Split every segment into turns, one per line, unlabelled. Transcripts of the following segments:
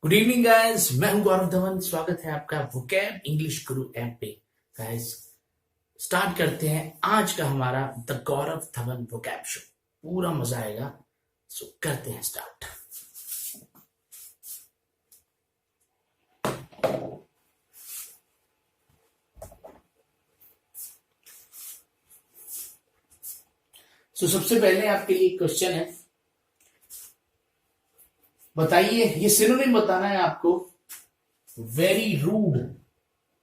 Good evening guys, मैं हूं गौरव धवन। स्वागत है आपका वोकैब इंग्लिश गुरु ऐप पे। गाइस स्टार्ट करते हैं आज का हमारा the Gaurav Dhawan vocab show. पूरा मजा आएगा, सो करते हैं स्टार्ट। सबसे पहले आपके लिए क्वेश्चन है, बताइए, ये सिनोनिम बताना है आपको। वेरी रूड,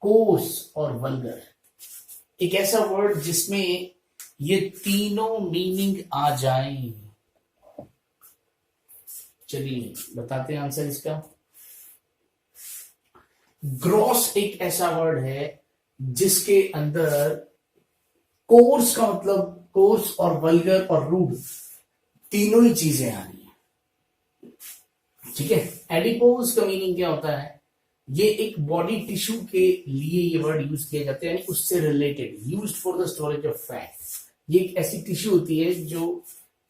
कोर्स और वल्गर, एक ऐसा वर्ड जिसमें ये तीनों मीनिंग आ जाएं। चलिए बताते हैं आंसर इसका। ग्रॉस एक ऐसा वर्ड है जिसके अंदर कोर्स का मतलब कोर्स और वल्गर और रूड तीनों ही चीजें आ रही हैं। ठीक है। एडिपोज का मीनिंग क्या होता है? ये एक बॉडी टिश्यू के लिए ये वर्ड यूज किया जाता है, यानी उससे related, used for the storage of fat. ये एक ऐसी टिश्यू होती है जो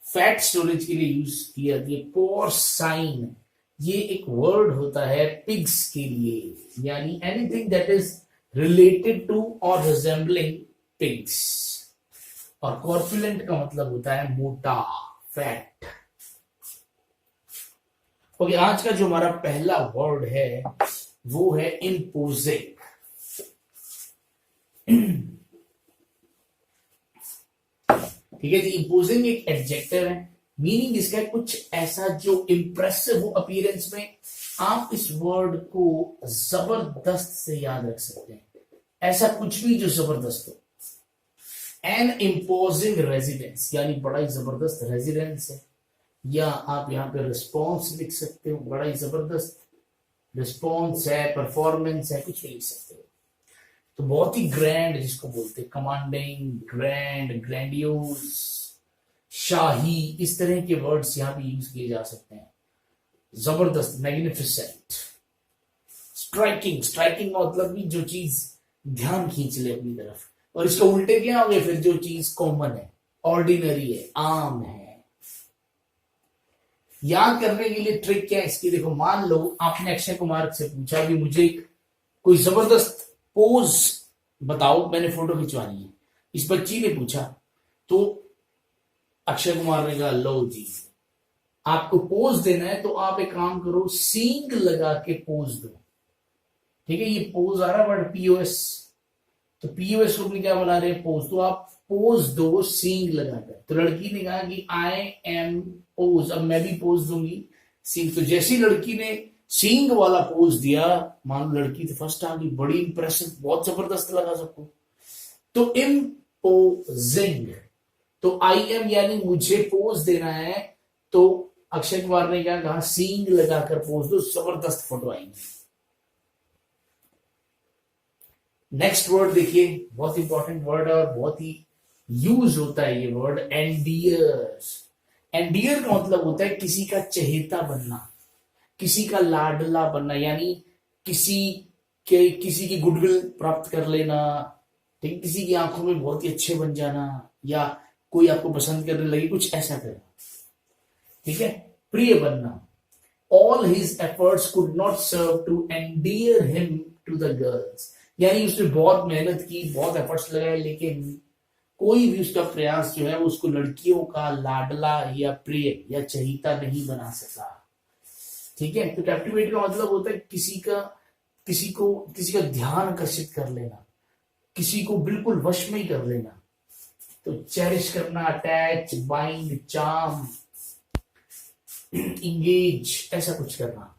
फैट स्टोरेज के लिए यूज की जाती है। पोर्साइन ये एक वर्ड होता है पिग्स के लिए, यानी anything that is related to और रिजेंबलिंग पिग्स। और कॉर्पुलेंट का मतलब होता है मोटा, फैट। ओके, आज का जो हमारा पहला वर्ड है वो है इम्पोजिंग। ठीक है जी। इम्पोजिंग एक एडजेक्टिव है। मीनिंग इसका है कुछ ऐसा जो इंप्रेसिव हो अपीयरेंस में। आप इस वर्ड को जबरदस्त से याद रख सकते हैं, ऐसा कुछ भी जो जबरदस्त हो। एन इम्पोजिंग रेजिडेंस, यानी बड़ा ही जबरदस्त रेजिडेंस है। या आप यहां पे रिस्पॉन्स लिख सकते हो, बड़ा ही जबरदस्त रिस्पॉन्स है, परफॉर्मेंस है, कुछ भी लिख सकते हो। तो बहुत ही ग्रैंड जिसको बोलते हैं, कमांडिंग, ग्रैंड, ग्रैंडियोस, शाही, इस तरह के वर्ड्स यहां पे यूज किए जा सकते हैं। जबरदस्त, मैग्निफिसेंट। स्ट्राइकिंग, स्ट्राइकिंग मतलब भी जो चीज ध्यान खींच ले अपनी तरफ। और इसके उल्टे क्या हो गए फिर? जो चीज कॉमन है, ऑर्डिनरी है, आम है। याद करने के लिए ट्रिक क्या है इसकी? देखो, मान लो आपने अक्षय कुमार से पूछा कि मुझे कोई जबरदस्त पोज बताओ, मैंने फोटो खिंचवानी है। इस बच्ची ने पूछा, तो अक्षय कुमार ने कहा लो जी, आपको पोज देना है तो आप एक काम करो, सींग लगा के पोज दो। ठीक है, ये पोज आ रहा वर्ड पीओएस, तो पीओएस को क्या बना रहे हैं? पोज। तो आप पोज दो सींग लगाकर। तो लड़की ने कहा कि आई एम पोज, अब मैं भी पोज दूंगी सींग। तो जैसी लड़की ने सींग वाला पोज दिया, मान लो लड़की तो फर्स्ट आ गई, बड़ी इंप्रेसिव, बहुत जबरदस्त लगा सबको। तो इम्पोजिंग, तो आई एम यानी मुझे पोज देना है, तो अक्षय कुमार ने क्या कहा? सींग लगाकर पोज दो, जबरदस्त फोटो आएंगी। नेक्स्ट वर्ड देखिए, बहुत इंपॉर्टेंट वर्ड है और बहुत ही यूज होता है ये वर्ड, एंडियर। एंडियर का मतलब होता है किसी का चहेता बनना, किसी का लाडला बनना, यानी किसी की गुडविल प्राप्त कर लेना। ठीक, किसी की आंखों में बहुत ही अच्छे बन जाना, या कोई आपको पसंद करने लगे, कुछ ऐसा करना। ठीक है, प्रिय बनना। All his efforts could not serve to endear him to the girls, यानी उसने बहुत मेहनत की, बहुत एफर्ट्स लगाए, लेकिन कोई भी उसका प्रयास जो है उसको लड़कियों का लाडला या प्रिय या चहीता नहीं बना सका। ठीक है, तो कैप्टिवेट का मतलब होता है किसी का ध्यान आकर्षित कर लेना, किसी को बिल्कुल वश में ही कर लेना। तो चेरिश करना, अटैच, बाइंड, चार्म, इंगेज, ऐसा कुछ करना।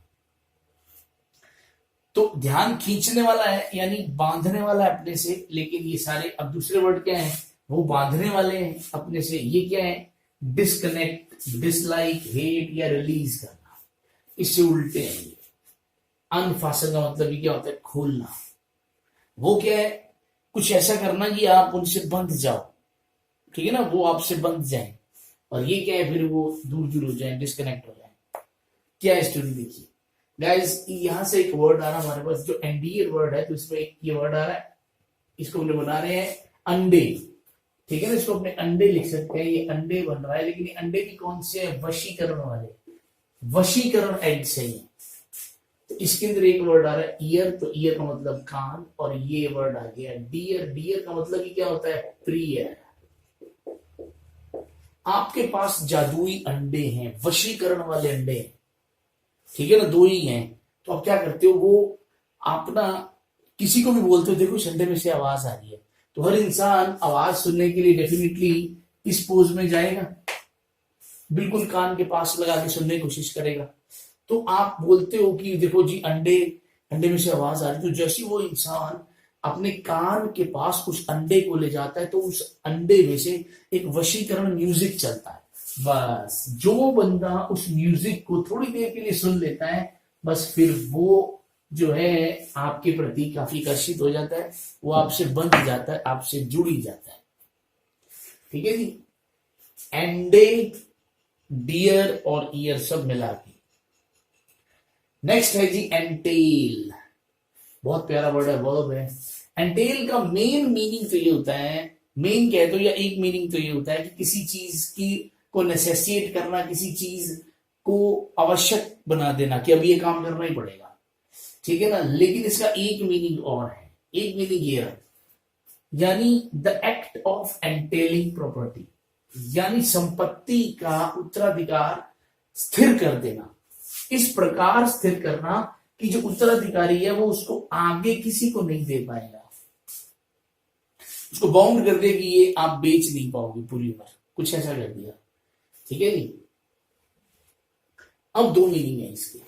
तो ध्यान खींचने वाला है, यानी बांधने वाला है अपने से। लेकिन ये सारे अब दूसरे वर्ड क्या है? वो बांधने वाले हैं अपने से। ये क्या है? डिस्कनेक्ट, डिसलाइक, हेट या रिलीज करना, इससे उल्टे हैं ये। अनफासन का मतलब ये क्या होता है? खोलना। वो क्या है? कुछ ऐसा करना कि आप उनसे बंध जाओ। ठीक है ना, वो आपसे बंध जाए। और ये क्या है? फिर वो दूर दूर हो जाए, डिस्कनेक्ट हो जाए। क्या स्टोरी देखिए गाइस, यहां से एक वर्ड आ रहा है हमारे पास जो एंडियर वर्ड है, तो इसमें एक ये वर्ड आ रहा है, इसको हमने बना रहे हैं अंडे। ठीक है ना, इसको अपने अंडे लिख सकते हैं, ये अंडे बन रहा है। लेकिन ये अंडे भी कौन से? वशीकरण वाले, वशीकरण एग्स है ये। तो इसके अंदर एक वर्ड आ रहा है ईयर, तो ईयर का मतलब कान, और ये वर्ड आ गया डियर। डियर का मतलब ही क्या होता है? प्रिय। आपके पास जादुई अंडे हैं, वशीकरण वाले अंडे हैं, ठीक है ना, दो ही हैं। तो आप क्या करते हो, वो आप ना किसी को भी बोलते हो देखो संडे में से आवाज आ रही है, तो हर इंसान आवाज सुनने के लिए डेफिनेटली इस पोज में जाएगा, बिल्कुल कान के पास लगा के सुनने की कोशिश करेगा। तो आप बोलते हो कि देखो जी अंडे, अंडे में से आवाज आ रही, तो जैसे वो इंसान अपने कान के पास उस अंडे को ले जाता है तो उस अंडे में से एक वशीकरण म्यूजिक चलता है। बस जो बंदा उस म्यूजिक को थोड़ी देर के लिए सुन लेता है, बस फिर वो जो है आपके प्रति काफी आकर्षित हो जाता है, वो आपसे बंध जाता है, आपसे जुड़ ही जाता है। ठीक है जी, अंडे, डियर और ईयर सब मिला के। नेक्स्ट है जी एंटेल, बहुत प्यारा वर्ड है, वर्ब है। एंटेल का मेन मीनिंग तो ये होता है, मेन कह दो या एक मीनिंग तो ये होता है कि किसी चीज की को नेसेसिएट करना, किसी चीज को आवश्यक बना देना कि अब ये काम करना ही पड़ेगा, ठीक है ना। लेकिन इसका एक मीनिंग और है, एक मीनिंग ये है, यानी द एक्ट ऑफ एंटेलिंग प्रॉपर्टी, यानी संपत्ति का उत्तराधिकार स्थिर कर देना, इस प्रकार स्थिर करना कि जो उत्तराधिकारी है वो उसको आगे किसी को नहीं दे पाएगा, उसको बाउंड कर दे कि ये आप बेच नहीं पाओगे पूरी उम्र, कुछ ऐसा कर दिया, ठीक है जी। अब दो मीनिंग है इसके,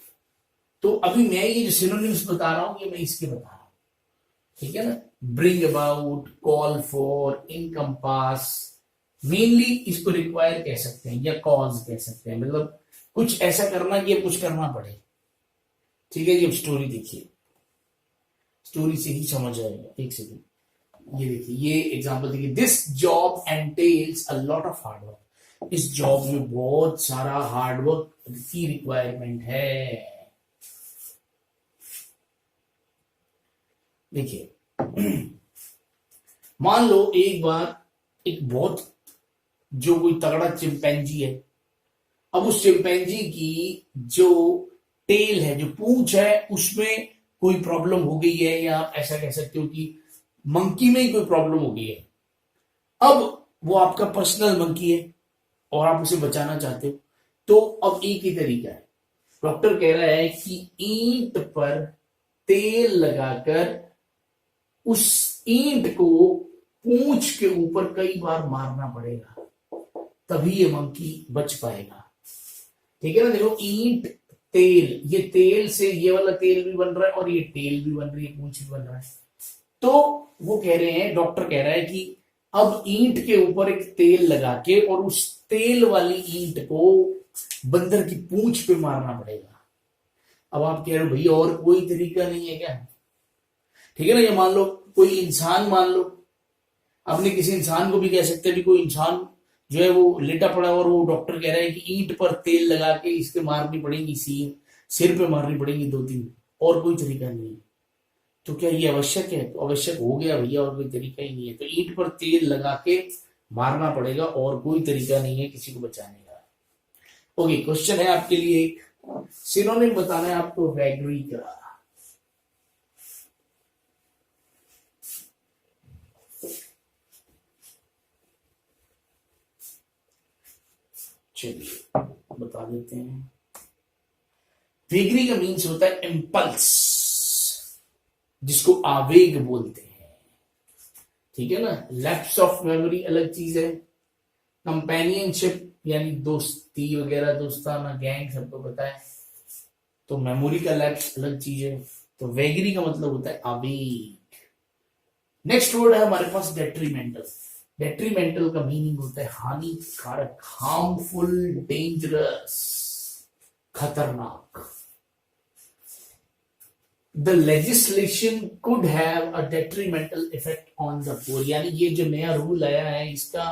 तो अभी मैं ये जो सिनोनिम्स बता रहा हूं ये मैं इसके बता रहा हूं, ठीक है ना। Bring about, call for, encompass, mainly इसको रिक्वायर कह सकते हैं या कॉज कह सकते हैं, मतलब कुछ ऐसा करना कि अब कुछ करना पड़े, ठीक है जी। अब स्टोरी देखिए, स्टोरी से ही समझ आएगा, एक सेकंड, ये देखिए, ये एग्जांपल देखिए, this job एंटेल्स a lot of hard work, इस जॉब में बहुत सारा हार्ड वर्क की रिक्वायरमेंट है। देखिए मान लो एक बार एक बहुत जो कोई तगड़ा चिंपैंजी है, अब उस चिंपैंजी की जो टेल है, जो पूंछ है, उसमें कोई प्रॉब्लम हो गई है, या आप ऐसा कह सकते हो कि मंकी में ही कोई प्रॉब्लम हो गई है। अब वो आपका पर्सनल मंकी है और आप उसे बचाना चाहते हो, तो अब एक ही तरीका है, डॉक्टर कह रहा है कि ईंट पर तेल लगाकर उस ईंट को पूंछ के ऊपर कई बार मारना पड़ेगा, तभी ये मंकी बच पाएगा, ठीक है ना। देखो ईंट, तेल, ये तेल से ये वाला तेल भी बन रहा है और ये तेल भी बन रही है, पूंछ भी बन रहा है। तो वो कह रहे हैं, डॉक्टर कह रहा है कि अब ईंट के ऊपर एक तेल लगा के और उस तेल वाली ईंट को बंदर की पूंछ पे मारना पड़ेगा। अब आप कह रहे हो भैया और कोई तरीका नहीं है क्या, ठीक है ना। ये मान लो कोई इंसान, मान लो आपने किसी इंसान को भी कह सकते हैं भी कोई इंसान जो है वो लेटा पड़ा और वो डॉक्टर कह रहा है कि ईंट पर तेल लगा के इसके मारनी पड़ेगी, सिर पे मारनी पड़ेगी दो तीन, और कोई तरीका नहीं है। तो क्या ये आवश्यक है? तो आवश्यक हो गया भैया, और कोई तरीका ही नहीं है, तो ईंट पर तेल लगा के मारना पड़ेगा, और कोई तरीका नहीं है किसी को बचाने का। ओके, क्वेश्चन है आपके लिए, एक सिनोनिम बताना है आपको वैगरी का। चलिए बता देते हैं। वेगरी का मीन्स होता है इम्पल्स, जिसको आवेग बोलते हैं, ठीक है ना। लैप्स ऑफ मेमोरी अलग चीज है, कंपेनियनशिप यानी दोस्ती वगैरह, दोस्ताना, गैंग, सबको पता है, तो मेमोरी का लैप्स अलग चीज है। तो वेगरी का मतलब होता है आवेग। नेक्स्ट वर्ड है हमारे पास डेट्रीमेंटल। डेट्रीमेंटल का मीनिंग होता है हानिकारक, हार्मफुल, डेंजरस, खतरनाक। The legislation could have a detrimental effect on the poor, यानी ये जो नया रूल आया है इसका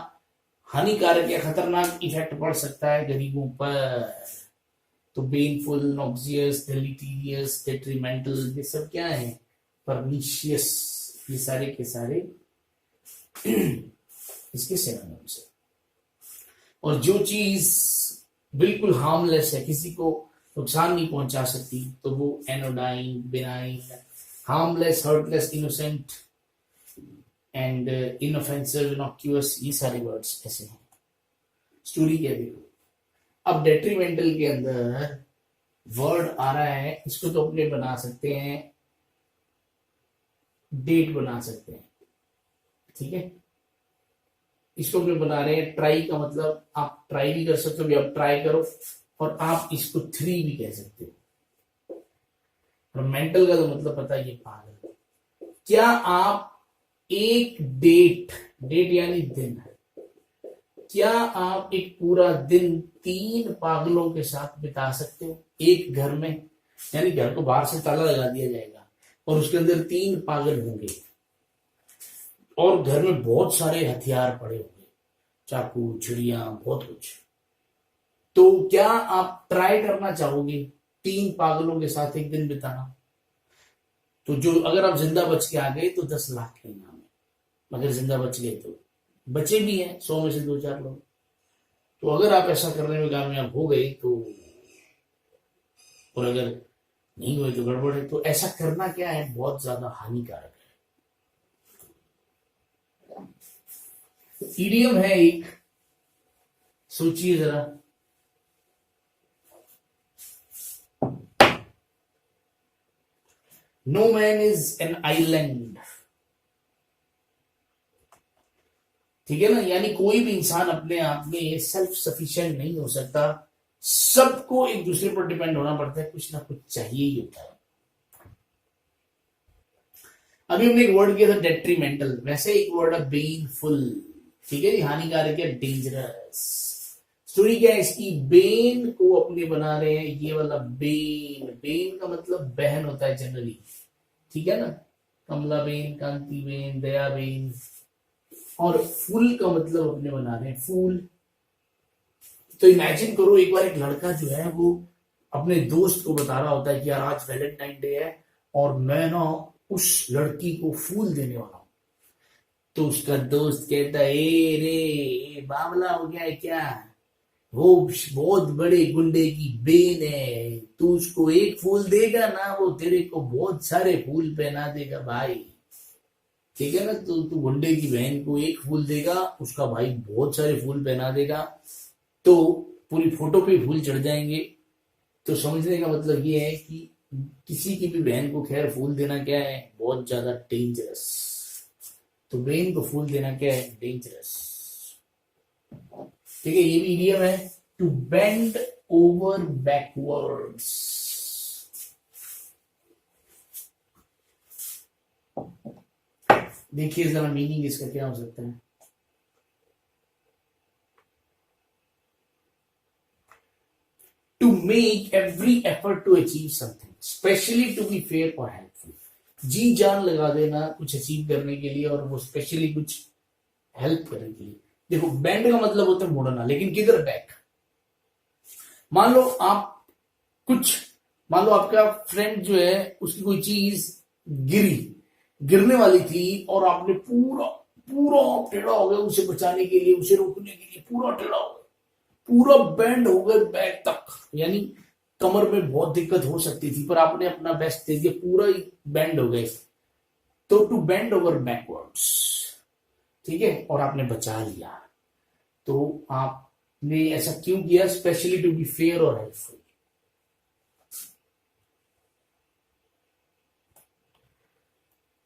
हानिकारक या खतरनाक इफेक्ट पड़ सकता है गरीबों पर। तो पेनफुल, नॉक्सियस, डिलीटीरियस, डेट्रीमेंटल, ये सब क्या है? परनिशियस, ये सारे के सारे इसके सिनोनिम्स है। और जो चीज बिल्कुल हार्मलेस है, किसी को नुकसान नहीं पहुंचा सकती, तो वो anodyne, benign, harmless, hurtless, innocent and inoffensive, innocuous, ये सारे वर्ड्स ऐसे हैं। स्टोरी क्या देखो, अब डेट्रीमेंटल के अंदर वर्ड आ रहा है, इसको तो अपने बना सकते हैं, डेट बना सकते हैं, ठीक है। इसको अपने बना रहे हैं ट्राई का मतलब आप ट्राई भी कर सकते हो, भी आप ट्राई करो, और आप इसको 3 भी कह सकते हो। और मेंटल का तो मतलब पता है, ये पागल। क्या आप एक डेट, डेट यानी दिन, क्या आप एक पूरा दिन 3 पागलों के साथ बिता सकते हो एक घर में? यानी घर को बाहर से ताला लगा दिया जाएगा और उसके अंदर 3 पागल होंगे और घर में बहुत सारे हथियार पड़े होंगे, चाकू, छुरियां, बहुत कुछ। तो क्या आप ट्राई करना चाहोगे 3 पागलों के साथ एक दिन बिताना? तो जो अगर आप जिंदा बच के आ गए तो 10 लाख के इनाम है, अगर जिंदा बच गए तो। बचे भी हैं 100 में से 2-4 लोग। तो अगर आप ऐसा करने में कामयाब हो गए तो, और अगर नहीं हुए तो गड़बड़ है। तो ऐसा करना क्या है, बहुत ज्यादा हानिकारक है। ईडीएम है एक, सोचिए जरा, no man is an island, ठीक है ना। यानी कोई भी इंसान अपने आप में सेल्फ सफिशिएंट नहीं हो सकता, सबको एक दूसरे पर डिपेंड होना पड़ता है, कुछ ना कुछ चाहिए ही होता है। अभी हमने एक वर्ड किया था डेट्रीमेंटल, वैसे एक वर्ड है बेनफुल, ठीक है, हानिकारक है, डेंजरस। स्टोरी क्या है इसकी, बेन को अपने बना रहे हैं, ये वाला बेन, बेन का मतलब बहन होता है जनरली, ठीक है ना, कमला बेन, कांति बेन, दया बेन। और फूल का मतलब अपने बना रहे हैं फूल। तो इमेजिन करो, एक बार एक लड़का जो है वो अपने दोस्त को बता रहा होता है कि यार आज वैलेंटाइन डे है और मैं ना उस लड़की को फूल देने वाला हूं। तो उसका दोस्त कहता है, ए रे बावला हो गया है क्या, वो बहुत बड़े गुंडे की बेन है, तू उसको एक फूल देगा ना, वो तेरे को बहुत सारे फूल पहना देगा भाई, ठीक है ना। तो तू गुंडे की बहन को एक फूल देगा, उसका भाई बहुत सारे फूल पहना देगा, तो पूरी फोटो पे फूल चढ़ जाएंगे। तो समझने का मतलब ये है कि किसी की भी बहन को खैर फूल देना क्या है, बहुत ज्यादा डेंजरस। तो बहन को फूल देना क्या है, डेंजरस, ठीक है। ये भी इडियम है, टू बेंड ओवर बैकवर्ड्स। देखिए जरा मीनिंग इसका क्या हो सकता है। To make every effort to achieve something, specially to be fair और हेल्पफुल, जी जान लगा देना कुछ अचीव करने के लिए, और वो स्पेशली कुछ हेल्प करने के लिए। देखो बेंड का मतलब होता है मुड़ना, लेकिन किधर बैक। मान लो आपका फ्रेंड जो है उसकी कोई चीज गिरने वाली थी और आपने पूरा पूरा टेढ़ा हो गया उसे बचाने के लिए, उसे रोकने के लिए पूरा टेढ़ा हो गया, पूरा बैंड हो गए बैक तक, यानी कमर में बहुत दिक्कत हो सकती थी पर आपने अपना बेस्ट दे दिया, पूरा ही बैंड हो गए। तो टू बेंड ओवर बैकवर्ड्स, ठीक है, और आपने बचा लिया। तो आपने ऐसा क्यों किया, स्पेशली टू बी फेयर और हेल्पफुल।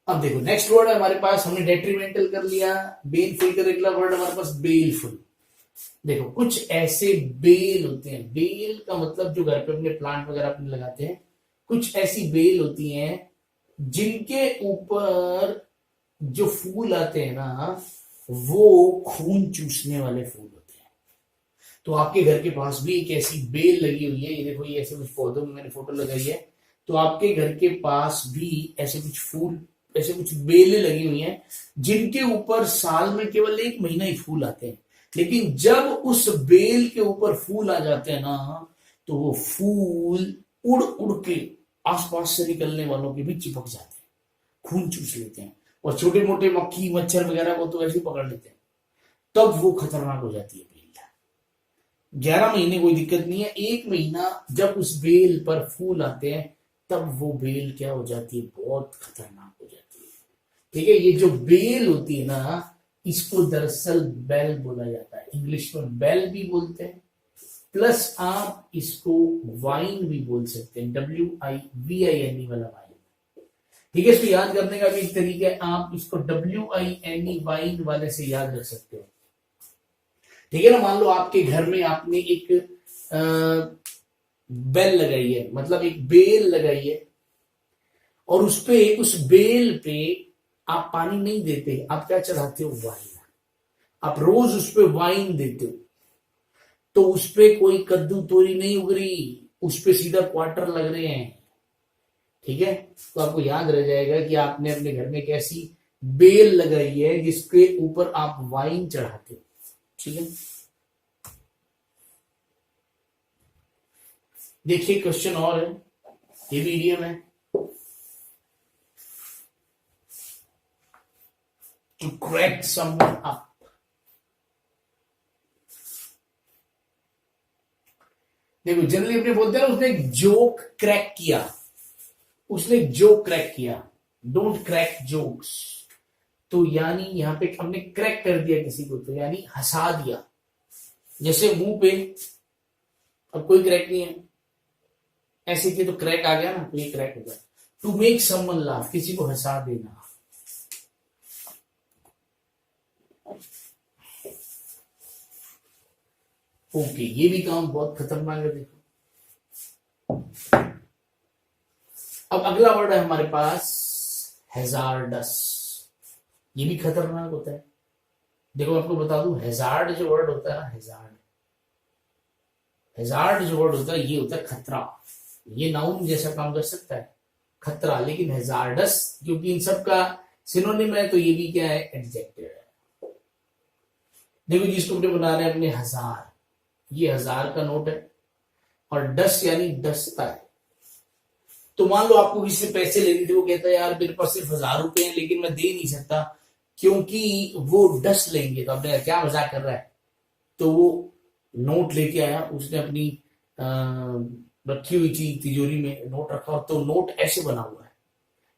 अब देखो नेक्स्ट वर्ड है हमारे पास, हमने डेट्रीमेंटल कर लिया, बेनफुल का अगला वर्ड हमारे पास बेलफुल। देखो कुछ ऐसे बेल होते हैं, बेल का मतलब जो घर पे अपने प्लांट वगैरह अपने लगाते हैं, कुछ ऐसी बेल होती हैं जिनके ऊपर जो फूल आते हैं ना, वो खून चूसने वाले फूल होते हैं। तो आपके घर के पास भी एक ऐसी बेल लगी हुई है, ये देखो, ये ऐसे कुछ पौधों में मैंने फोटो लगाई है। तो आपके घर के पास भी ऐसे कुछ फूल, ऐसे कुछ बेलें लगी हुई हैं जिनके ऊपर साल में केवल 1 महीना ही फूल आते हैं, लेकिन जब उस बेल के ऊपर फूल आ जाते हैं ना, तो वो फूल उड़ उड़ के आसपास से निकलने वालों के भी चिपक जाते हैं, खून चूस लेते हैं, और छोटे मोटे मक्खी मच्छर वगैरह को तो ऐसे पकड़ लेते हैं, तब वो खतरनाक हो जाती है बेल। 11 महीने कोई दिक्कत नहीं है, 1 महीना जब उस बेल पर फूल आते हैं तब वो बेल क्या हो जाती है, बहुत खतरनाक हो जाती है। ठीक है, ये जो बेल होती है ना, इसको दरअसल बेल बोला जाता है, इंग्लिश में बेल भी बोलते हैं, प्लस आप इसको वाइन भी बोल सकते हैं, WIVINE वाला वाइन। ठीक है, इसको याद करने का भी एक तरीका है, आप इसको WINE वाइन वाले से याद रख सकते हो। ठीक है ना, मान लो आपके घर में आपने एक बेल लगाई है, मतलब एक बेल लगाई है, और उस बेल पे आप पानी नहीं देते, आप क्या चढ़ाते हो, वाइन। आप रोज उस पे वाइन देते हो, तो उस पे कोई कद्दू तोरी नहीं उग रही, उस पे सीधा क्वार्टर लग रहे हैं। ठीक है, तो आपको याद रह जाएगा कि आपने अपने घर में एक ऐसी बेल लगाई है जिसके ऊपर आप वाइन चढ़ाते हो। ठीक है, देखिए क्वेश्चन और है, ये भी इडियम है, टू क्रैक समवन अप। देखो जनरली अपने बोलते हैं ना, उसने एक जोक क्रैक किया, उसने एक जोक क्रैक किया, डोंट क्रैक जोक्स। तो यानी यहां पे हमने क्रैक कर दिया किसी को, तो यानी हंसा दिया। जैसे मुंह पे अब कोई क्रैक नहीं है, ऐसे किए तो क्रैक आ गया ना, तो ये क्रैक हो गया। टू मेक समवन लाफ, किसी को हंसा देना। ओके, ये भी काम बहुत खतरनाक है। देखो अब अगला वर्ड है हमारे पास हैजार्डस, ये भी खतरनाक होता है। देखो आपको बता दूं, हैजार्ड जो वर्ड होता है, हैजार्ड जो वर्ड होता है, ये होता है खतरा। ये नाउन जैसा काम कर सकता है, खतरा, लेकिन हैजार्डस क्योंकि इन सब का सिनोनिम है, तो ये भी क्या है, एडजेक्टिव है। देखो जिसको अपने बना रहे हैं अपने हजार, ये 1000 का नोट है, और डस यानी डसता है। तो मान लो आपको किसी से पैसे लेने थे, वो कहता है यार मेरे पास सिर्फ 1000 रुपए हैं, लेकिन मैं दे नहीं सकता क्योंकि वो डस लेंगे। तो आपने क्या मजाक कर रहा है, तो वो नोट लेके आया, उसने अपनी रखी हुई चीज तिजोरी में नोट रखा, तो नोट ऐसे बना हुआ है,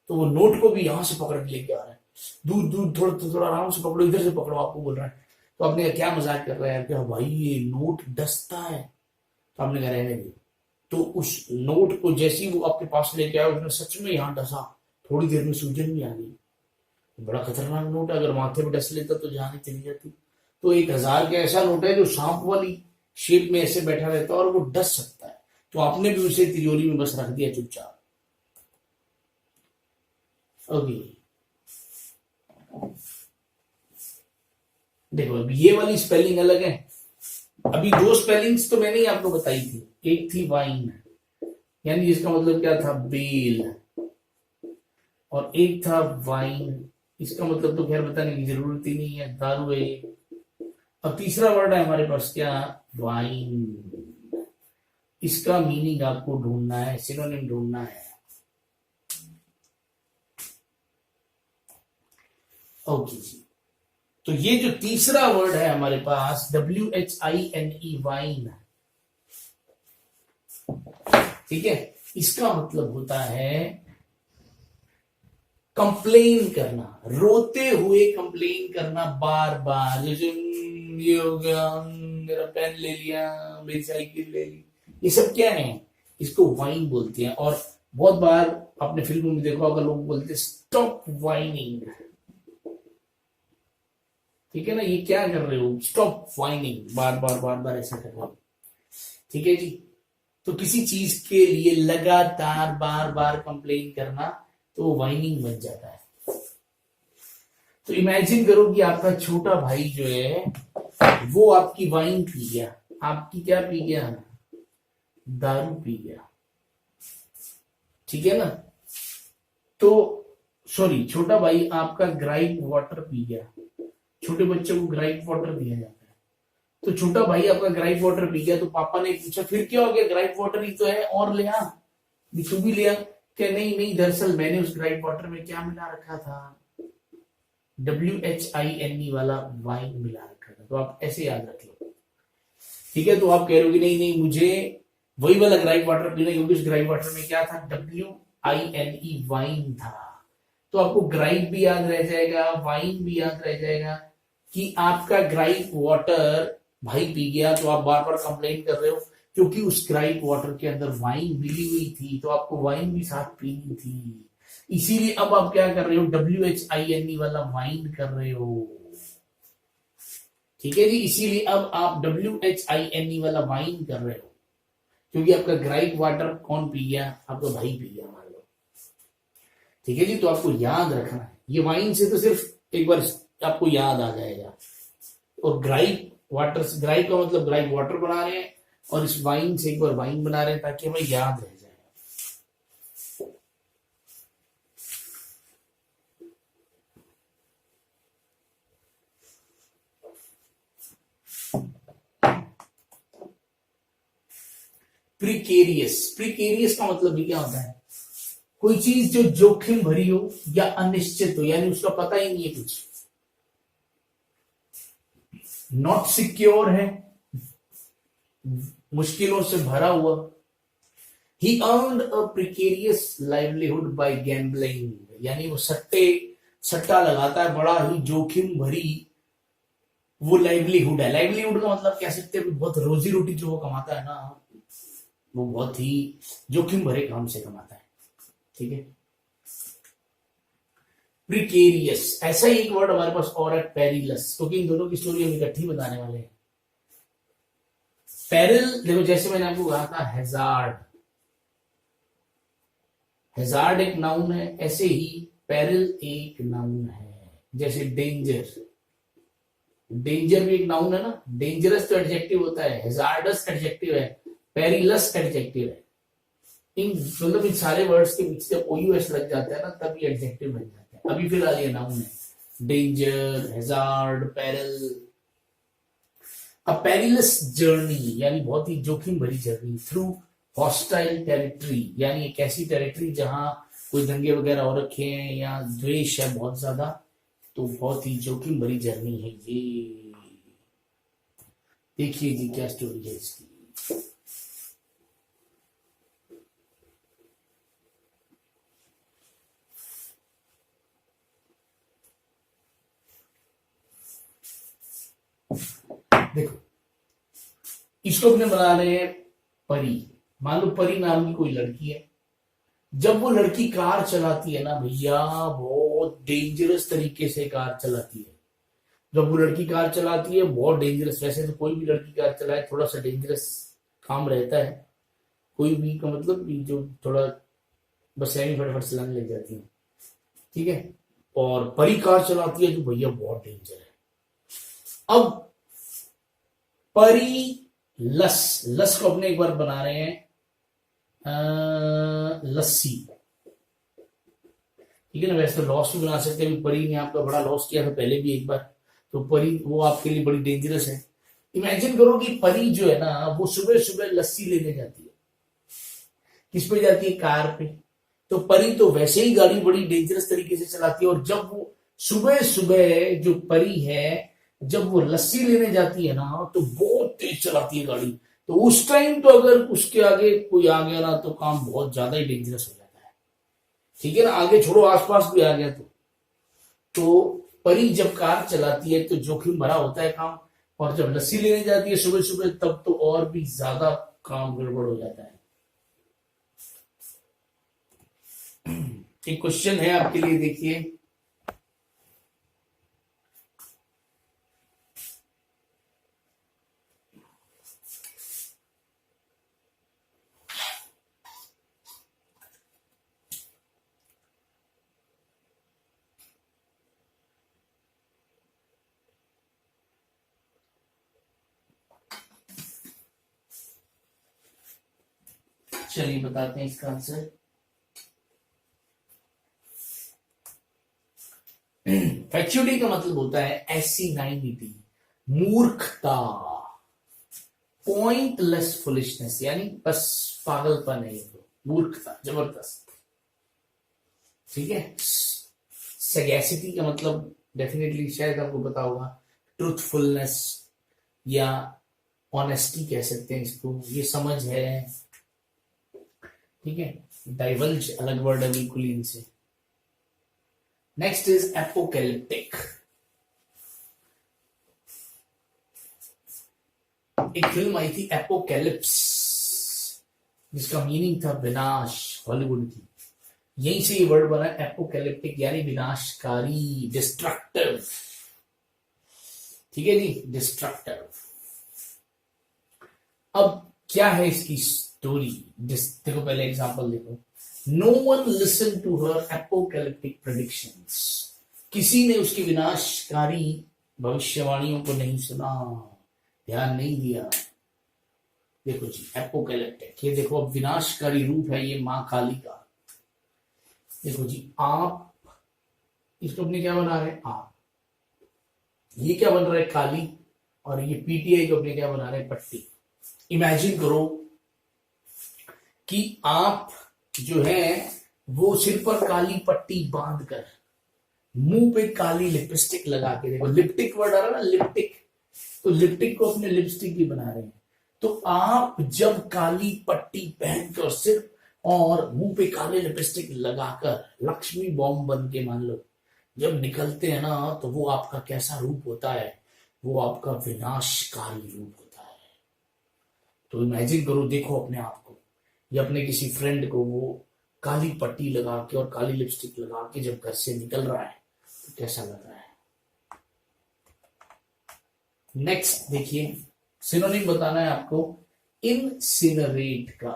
तो वो नोट को भी यहां से पकड़ के लेके आ रहा है, दूर दूर थोड़ा थोड़ा आराम से पकड़ो, इधर से पकड़ो, आपको बोल रहा है। तो आपने क्या मजाक कर रहा है, क्या भाई ये नोट डसता है, तो आपने कहा रहने दो। तो उस नोट को जैसे ही वो आपके पास लेके आया, उसने सच में यहाँ डसा, थोड़ी देर में सूजन भी आ गई। बड़ा खतरनाक नोट है, अगर माथे पे डस लेता तो जान ही चली जाती। तो 1000 का ऐसा नोट है जो सांप वाली शेप में ऐसे बैठा रहता है और वो डस सकता है, तो आपने भी उसे तिजोरी में बस रख दिया चुपचाप। ओके, देखो अब ये वाली स्पेलिंग अलग है। अभी 2 स्पेलिंग्स तो मैंने ही आपको बताई थी, एक थी वाइन यानी जिसका मतलब क्या था, बेल, और एक था वाइन, इसका मतलब तो खैर बताने की जरूरत ही नहीं है, दारू है। अब तीसरा वर्ड है हमारे पास क्या, वाइन। इसका मीनिंग आपको ढूंढना है, सिनोनिम ढूंढना है। ओके जी, तो ये जो तीसरा वर्ड है हमारे पास WHINE, वाइन, ठीक है, इसका मतलब होता है कंप्लेन करना, रोते हुए कंप्लेन करना बार बार, जैसे ये हो गया, मेरा पेन ले लिया, मेरी साइकिल ले ली, ये सब क्या है, इसको वाइन बोलते हैं। और बहुत बार आपने फिल्मों में देखा होगा, लोग बोलते हैं स्टॉप वाइनिंग। ठीक है ना, ये क्या कर रहे हो, स्टॉप वाइनिंग, बार बार बार बार ऐसा कर रहे हो। ठीक है जी, तो किसी चीज के लिए लगातार बार बार कंप्लेन करना, तो वो वाइनिंग बन जाता है। तो इमेजिन करो कि आपका छोटा भाई जो है वो आपकी वाइन पी गया, आपकी क्या पी गया, दारू पी गया। ठीक है ना, तो सॉरी, छोटा भाई आपका ग्राइप वाटर पी गया, छोटे बच्चे को ग्राइप वाटर दिया जाता है। तो छोटा भाई आपका ग्राइप वाटर पी गया, तो पापा ने पूछा फिर क्या हो गया, ग्राइप वाटर ही तो है, और ले आ, तू भी लिया, क्या, नहीं नहीं, दरअसल मैंने उस ग्राइप वाटर में क्या मिला रखा था, WHINE वाला वाइन मिला रखा था। तो आप ऐसे याद रख लो। ठीक है, तो आप कह रहे हो कि नहीं नहीं मुझे वही वाला ग्राइप वाटर पीना है, क्योंकि उस ग्राइप वाटर में क्या था, WINE, वाइन था। तो आपको ग्राइप भी याद रह जाएगा, वाइन भी याद रह जाएगा कि आपका ग्राइप वाटर भाई पी गया तो आप बार बार कंप्लेन कर रहे हो, क्योंकि उस ग्राइप वाटर के अंदर वाइन मिली हुई थी, तो आपको वाइन भी साथ पीनी थी। इसीलिए अब आप क्या कर रहे हो, WHINE वाला वाइन कर रहे हो। ठीक है जी, इसीलिए अब आप WHINE वाला वाइन कर रहे हो, क्योंकि आपका ग्राइप वाटर कौन पी गया, आपका भाई पी गया मान लो। ठीक है जी, तो आपको याद रखना है, ये वाइन से तो सिर्फ एक बार आपको याद आ जाएगा। और ग्राइप वाटर, ग्राइप का मतलब ग्राइप वाटर बना रहे हैं, और इस वाइन से एक बार वाइन बना रहे हैं ताकि हमें याद रह जाए। प्रिकेरियस, प्रिकेरियस का मतलब भी क्या होता है, कोई चीज जो जोखिम भरी हो या अनिश्चित हो, यानी उसका पता ही नहीं है कुछ, नॉट सिक्योर है, मुश्किलों से भरा हुआ। He earned a precarious livelihood bye gambling, यानी वो सट्टा लगाता है, बड़ा ही जोखिम भरी वो लाइवलीहुड है। लाइवलीहुड का मतलब कह सकते हैं बहुत रोजी रोटी जो वो कमाता है ना, वो बहुत ही जोखिम भरे काम से कमाता है। ठीक है, प्रिकेरियस, ऐसा ही एक वर्ड हमारे पास और है, पेरिलस, क्योंकि इन दोनों की स्टोरी हम इकट्ठी बताने वाले हैं। पेरिल देखो, जैसे मैंने आपको कहा था हैजार्ड, हैजार्ड एक नाउन है, ऐसे ही पेरिल एक नाउन है। जैसे डेंजर, डेंजर भी एक नाउन है ना, डेंजरस तो एडजेक्टिव होता है, हैजार्डस एडजेक्टिव है, पेरिलस एडजेक्टिव है। इन मतलब इन सारे वर्ड्स के बीच से OUS लग जाता है ना, तब ये एडजेक्टिव बन जाते हैं। अभी फिलहाल ये नाउन है, डेंजर, हैजार्ड, पेरिल। अ पेरिलस जर्नी, यानी बहुत ही जोखिम भरी जर्नी, थ्रू हॉस्टाइल टेरिटरी, यानी एक ऐसी टेरिटरी जहां कोई दंगे वगैरह हो रखे हैं या द्वेष है बहुत ज्यादा, तो बहुत ही जोखिम भरी जर्नी है ये। देखिए जी क्या स्टोरी है इसकी। देखो, इसको अपने बना रहे हैं परी। मान लो परी नाम की कोई लड़की है, जब वो लड़की कार चलाती है ना भैया, बहुत डेंजरस तरीके से कार चलाती है। जब वो लड़की कार चलाती है बहुत डेंजरस, वैसे तो कोई भी लड़की कार चलाए थोड़ा सा डेंजरस काम रहता है, कोई भी का मतलब भी जो थोड़ा बस ऐवी फटाफट चलाने लग जाती है। ठीक है, और परी कार चलाती है जो भैया बहुत डेंजर है। अब परी लस, लस को अपने एक बार बना रहे हैं लस्सी। ठीक है ना, वैसे तो लॉस भी बना सकते हैं, परी ने आपका बड़ा लॉस किया था पहले भी एक बार, तो परी वो आपके लिए बड़ी डेंजरस है। इमेजिन करो कि परी जो है ना, वो सुबह सुबह लस्सी लेने जाती है, किस पे जाती है, कार पे। तो परी तो वैसे ही गाड़ी बड़ी डेंजरस तरीके से चलाती है, और जब वो सुबह सुबह जो परी है, जब वो लस्सी लेने जाती है ना, तो बहुत तेज चलाती है गाड़ी। तो उस टाइम तो अगर उसके आगे कोई आ गया ना, तो काम बहुत ज्यादा ही डेंजरस हो जाता है। ठीक है ना, आगे छोड़ो आसपास भी आ गया तो परी जब कार चलाती है तो जोखिम भरा होता है काम, और जब लस्सी लेने जाती है सुबह सुबह, तब तो और भी ज्यादा काम गड़बड़ हो जाता है। एक क्वेश्चन है आपके लिए, देखिए। चलिए बताते हैं इसका आंसर। फैक्चुअली का मतलब होता है एसिनाइनिटी, मूर्खता, पॉइंटलेस फुलिशनेस, यानी बस पागलपन है ये, तो मूर्खता जबरदस्त। ठीक है, सगैसिटी का मतलब डेफिनेटली शायद आपको पता होगा, ट्रूथफुलनेस या ऑनेस्टी कह सकते हैं इसको, ये समझ है, ठीक है। डाइवल्ज अलग वर्ड है बिल्कुल ही इनसे। Next is apocalyptic. एक फिल्म आई थी एपोकैलिप्स, जिसका मीनिंग था विनाश, हॉलीवुड की, यहीं से ये वर्ड बना एपोकैलिप्टिक, यानी विनाशकारी, डिस्ट्रक्टिव, ठीक है जी, डिस्ट्रक्टिव। अब क्या है इसकी स्टोरी, देखो पहले एग्जांपल देखो। No one listen to her apocalyptic predictions, किसी ने उसकी विनाशकारी भविष्यवाणियों को नहीं सुना, ध्यान नहीं दिया। देखो जी एपोकैलिप्टिक, ये देखो अब विनाशकारी रूप है ये मां काली का। देखो जी आप इसको अपने क्या बना रहे हैं, आप ये क्या बन रहा है काली, और ये पीटीआई को अपने क्या बना रहे हैं पट्टी। इमेजिन करो कि आप जो है वो सिर पर काली पट्टी बांधकर, मुंह पे काली लिपस्टिक लगा के, देखो लिपटिक वर्ड आ रहा है ना, लिपटिक, तो लिपटिक को अपने लिपस्टिक भी बना रहे हैं। तो आप जब काली पट्टी पहनकर सिर और मुंह पे काले लिपस्टिक लगाकर लक्ष्मी बॉम्ब बन के मान लो जब निकलते हैं ना, तो वो आपका कैसा रूप होता है, वो आपका विनाशकारी रूप होता है। तो इमेजिन करो, देखो अपने आप को या अपने किसी फ्रेंड को वो काली पट्टी लगा के और काली लिपस्टिक लगा के जब घर से निकल रहा है तो कैसा लग रहा है। नेक्स्ट देखिए, सिनोनिम बताना है आपको इनसिनरेट का,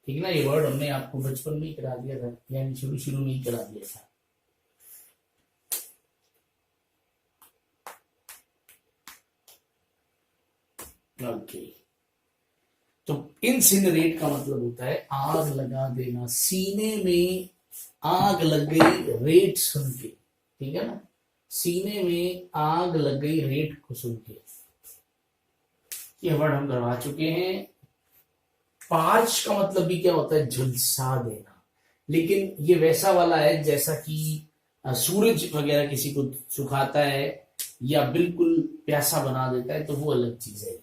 ठीक ना। ये वर्ड हमने आपको बचपन में ही करा दिया था, यानी शुरू में ही करा दिया था। ओके, तो इनसिनरेट का मतलब होता है आग लगा देना, सीने में आग लग गई रेट सुन के, ठीक है ना, सीने में आग लग गई रेट को सुन के। ये वर्ड हम करवा चुके हैं। पार्च का मतलब भी क्या होता है, झुलसा देना, लेकिन ये वैसा वाला है जैसा कि सूरज वगैरह किसी को सुखाता है या बिल्कुल प्यासा बना देता है, तो वो अलग चीज है,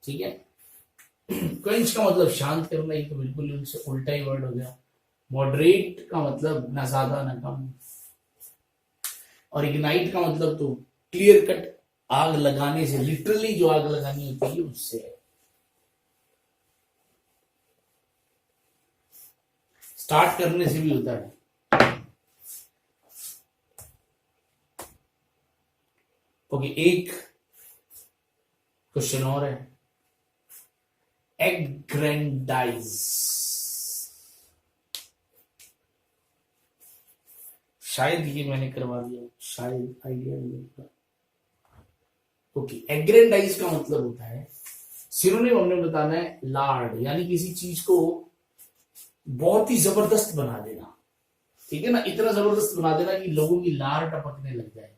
ठीक है। क्वेंच का मतलब शांत करना, ये तो बिल्कुल उनसे उल्टा ही वर्ड हो गया। मॉडरेट का मतलब ना ज्यादा ना कम, और इग्नाइट का मतलब तो क्लियर कट आग लगाने से, लिटरली जो आग लगानी होती है उससे है। स्टार्ट करने से भी होता है। ओके, एक क्वेश्चन और है, एग्रेंडाइज, शायद ये मैंने करवा दिया, शायद आइडिया नहीं। ओके, एग्रेंडाइज का मतलब होता है, सिनोनिम हमने बताना है लार्ड, यानी किसी चीज को बहुत ही जबरदस्त बना देना, ठीक है ना, इतना जबरदस्त बना देना कि लोगों की लार टपकने लग जाए,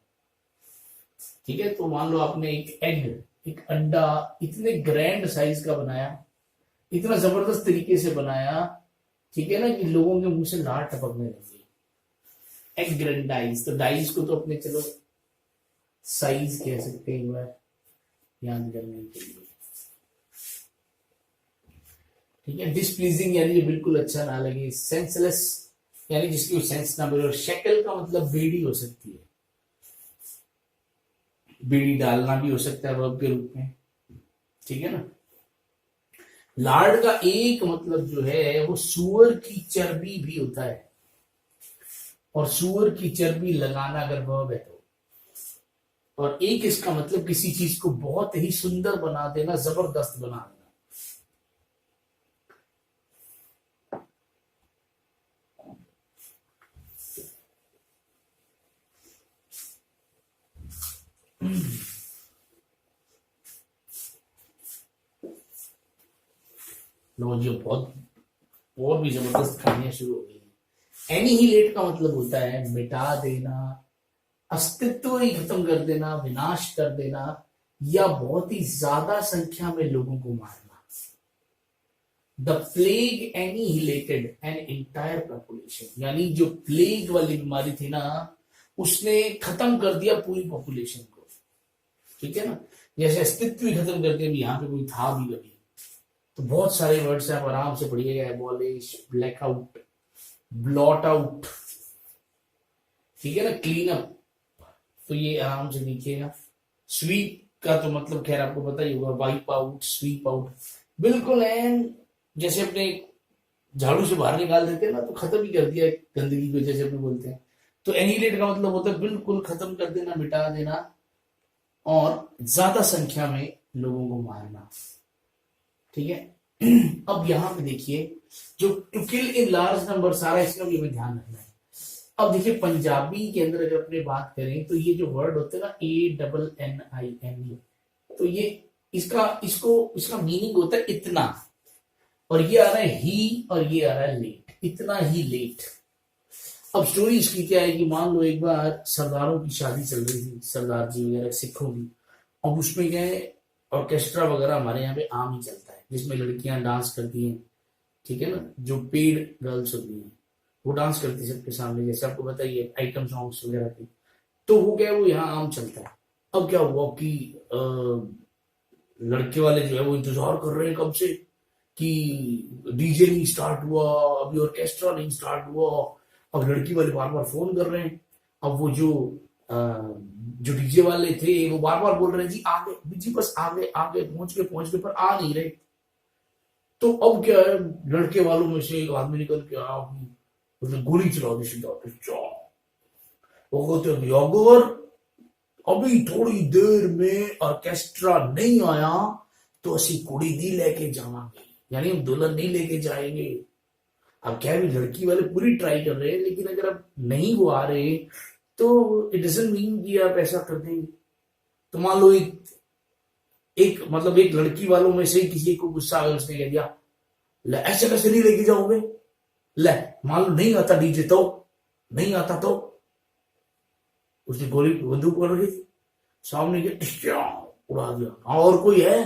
ठीक है। तो मान लो आपने एक एग, एक अंडा इतने ग्रैंड साइज का बनाया, इतना जबरदस्त तरीके से बनाया, ठीक है ना, कि लोगों के मुंह से लार टपकने लगी। एग्रेंडाइज, तो डाइज को तो अपने चलो साइज कह सकते हैं, एक बार याद करने के लिए, ठीक है। डिसप्लीजिंग यानी जो बिल्कुल अच्छा ना लगे, सेंसलेस यानी जिसकी सेंस ना मिले, और शक्ल का मतलब बेड़ी हो सकती है, बेड़ी डालना भी हो सकता है वर्ब के रूप में, ठीक है ना। लार्ड का एक मतलब जो है वो सुअर की चर्बी भी होता है, और सुअर की चर्बी लगाना अगर वर्ब है तो, और एक इसका मतलब किसी चीज को बहुत ही सुंदर बना देना, जबरदस्त बना देना। लो जी, बहुत और भी जबरदस्त कहानियां शुरू हो गई। एनिहिलेट का मतलब होता है मिटा देना, अस्तित्व ही खत्म कर देना, विनाश कर देना, या बहुत ही ज्यादा संख्या में लोगों को मारना। The plague annihilated an entire population, यानी जो प्लेग वाली बीमारी थी ना, उसने खत्म कर दिया पूरी पॉपुलेशन को। ठीक है ना, जैसे अस्तित्व ही खत्म करके भी यहाँ पे कोई था भी कभी। तो बहुत सारे वर्ड्स हैं, आप आराम से पढ़िएगा। Abolish, black out, blot out, ठीक है ना, क्लीन अप, तो ये आराम से देखिएगा। स्वीप का तो मतलब खैर आपको पता ही होगा, वाइप आउट, स्वीप आउट, बिल्कुल एंड जैसे अपने झाड़ू से बाहर निकाल देते हैं ना, तो खत्म ही कर दिया गंदगी को, जैसे अपने बोलते हैं। तो एनिहिलेट का मतलब होता है बिल्कुल खत्म कर देना, मिटा देना, और ज्यादा संख्या में लोगों को मारना, ठीक है। अब यहां पे देखिए, जो to kill in large number, सारा इसका भी हमें ध्यान रखना है। अब देखिए पंजाबी के अंदर अगर अपने बात करें तो ये जो वर्ड होते हैं ना, ANNINE, तो ये इसका मीनिंग होता है इतना, और ये आ रहा है ही, और ये आ रहा है लेट, इतना ही लेट। अब स्टोरी इसकी क्या है कि मान लो एक बार सरदारों की शादी चल रही थी, सरदार जी वगैरह सिखों की। अब उसमें क्या है, ऑर्केस्ट्रा वगैरह हमारे यहाँ पे आम ही चलता है, जिसमें लड़कियां डांस करती हैं, ठीक है ना, जो पेड गर्ल्स होती हैं वो डांस करती है सबके सामने, जैसे आपको बताइए आइटम सॉन्ग्स वगैरह की। तो वो क्या है, वो यहाँ आम चलता है। अब क्या हुआ कि लड़के वाले जो है वो इंतजार कर रहे हैं कब से कि डीजे नहीं स्टार्ट हुआ, अभी ऑर्केस्ट्रा नहीं स्टार्ट हुआ। अब लड़की वाले बार बार फोन कर रहे हैं। अब वो जो डीजे वाले थे वो बार बार बोल रहे हैं जी आगे जी, बस आगे आगे पहुंच गए, पर आ नहीं रहे। तो अब क्या है, लड़के वालों में से एक आदमी निकल के आया, उसने गोली चला दी सीधा, वो कहते हैं अगर अभी थोड़ी देर में ऑर्केस्ट्रा नहीं आया तो असी कुड़ी नहीं लेके जावांगे, यानी हम दुल्हन नहीं लेके जाएंगे। अब क्या है, लड़की वाले पूरी ट्राई कर रहे हैं, लेकिन अगर अब नहीं वो आ रहे तो इट डजंट मीन कि आप ऐसा कर देंगे। तो मान लो एक लड़की वालों में से किसी को गुस्सा आ गया, उसने कह दिया ले ऐसे कैसे नहीं लेके जाओगे, ले मान लो नहीं आता डीजे तो नहीं आता, तो उसने गोली बंदूक पकड़ रही थी सामने के उड़ा दिया। और कोई है,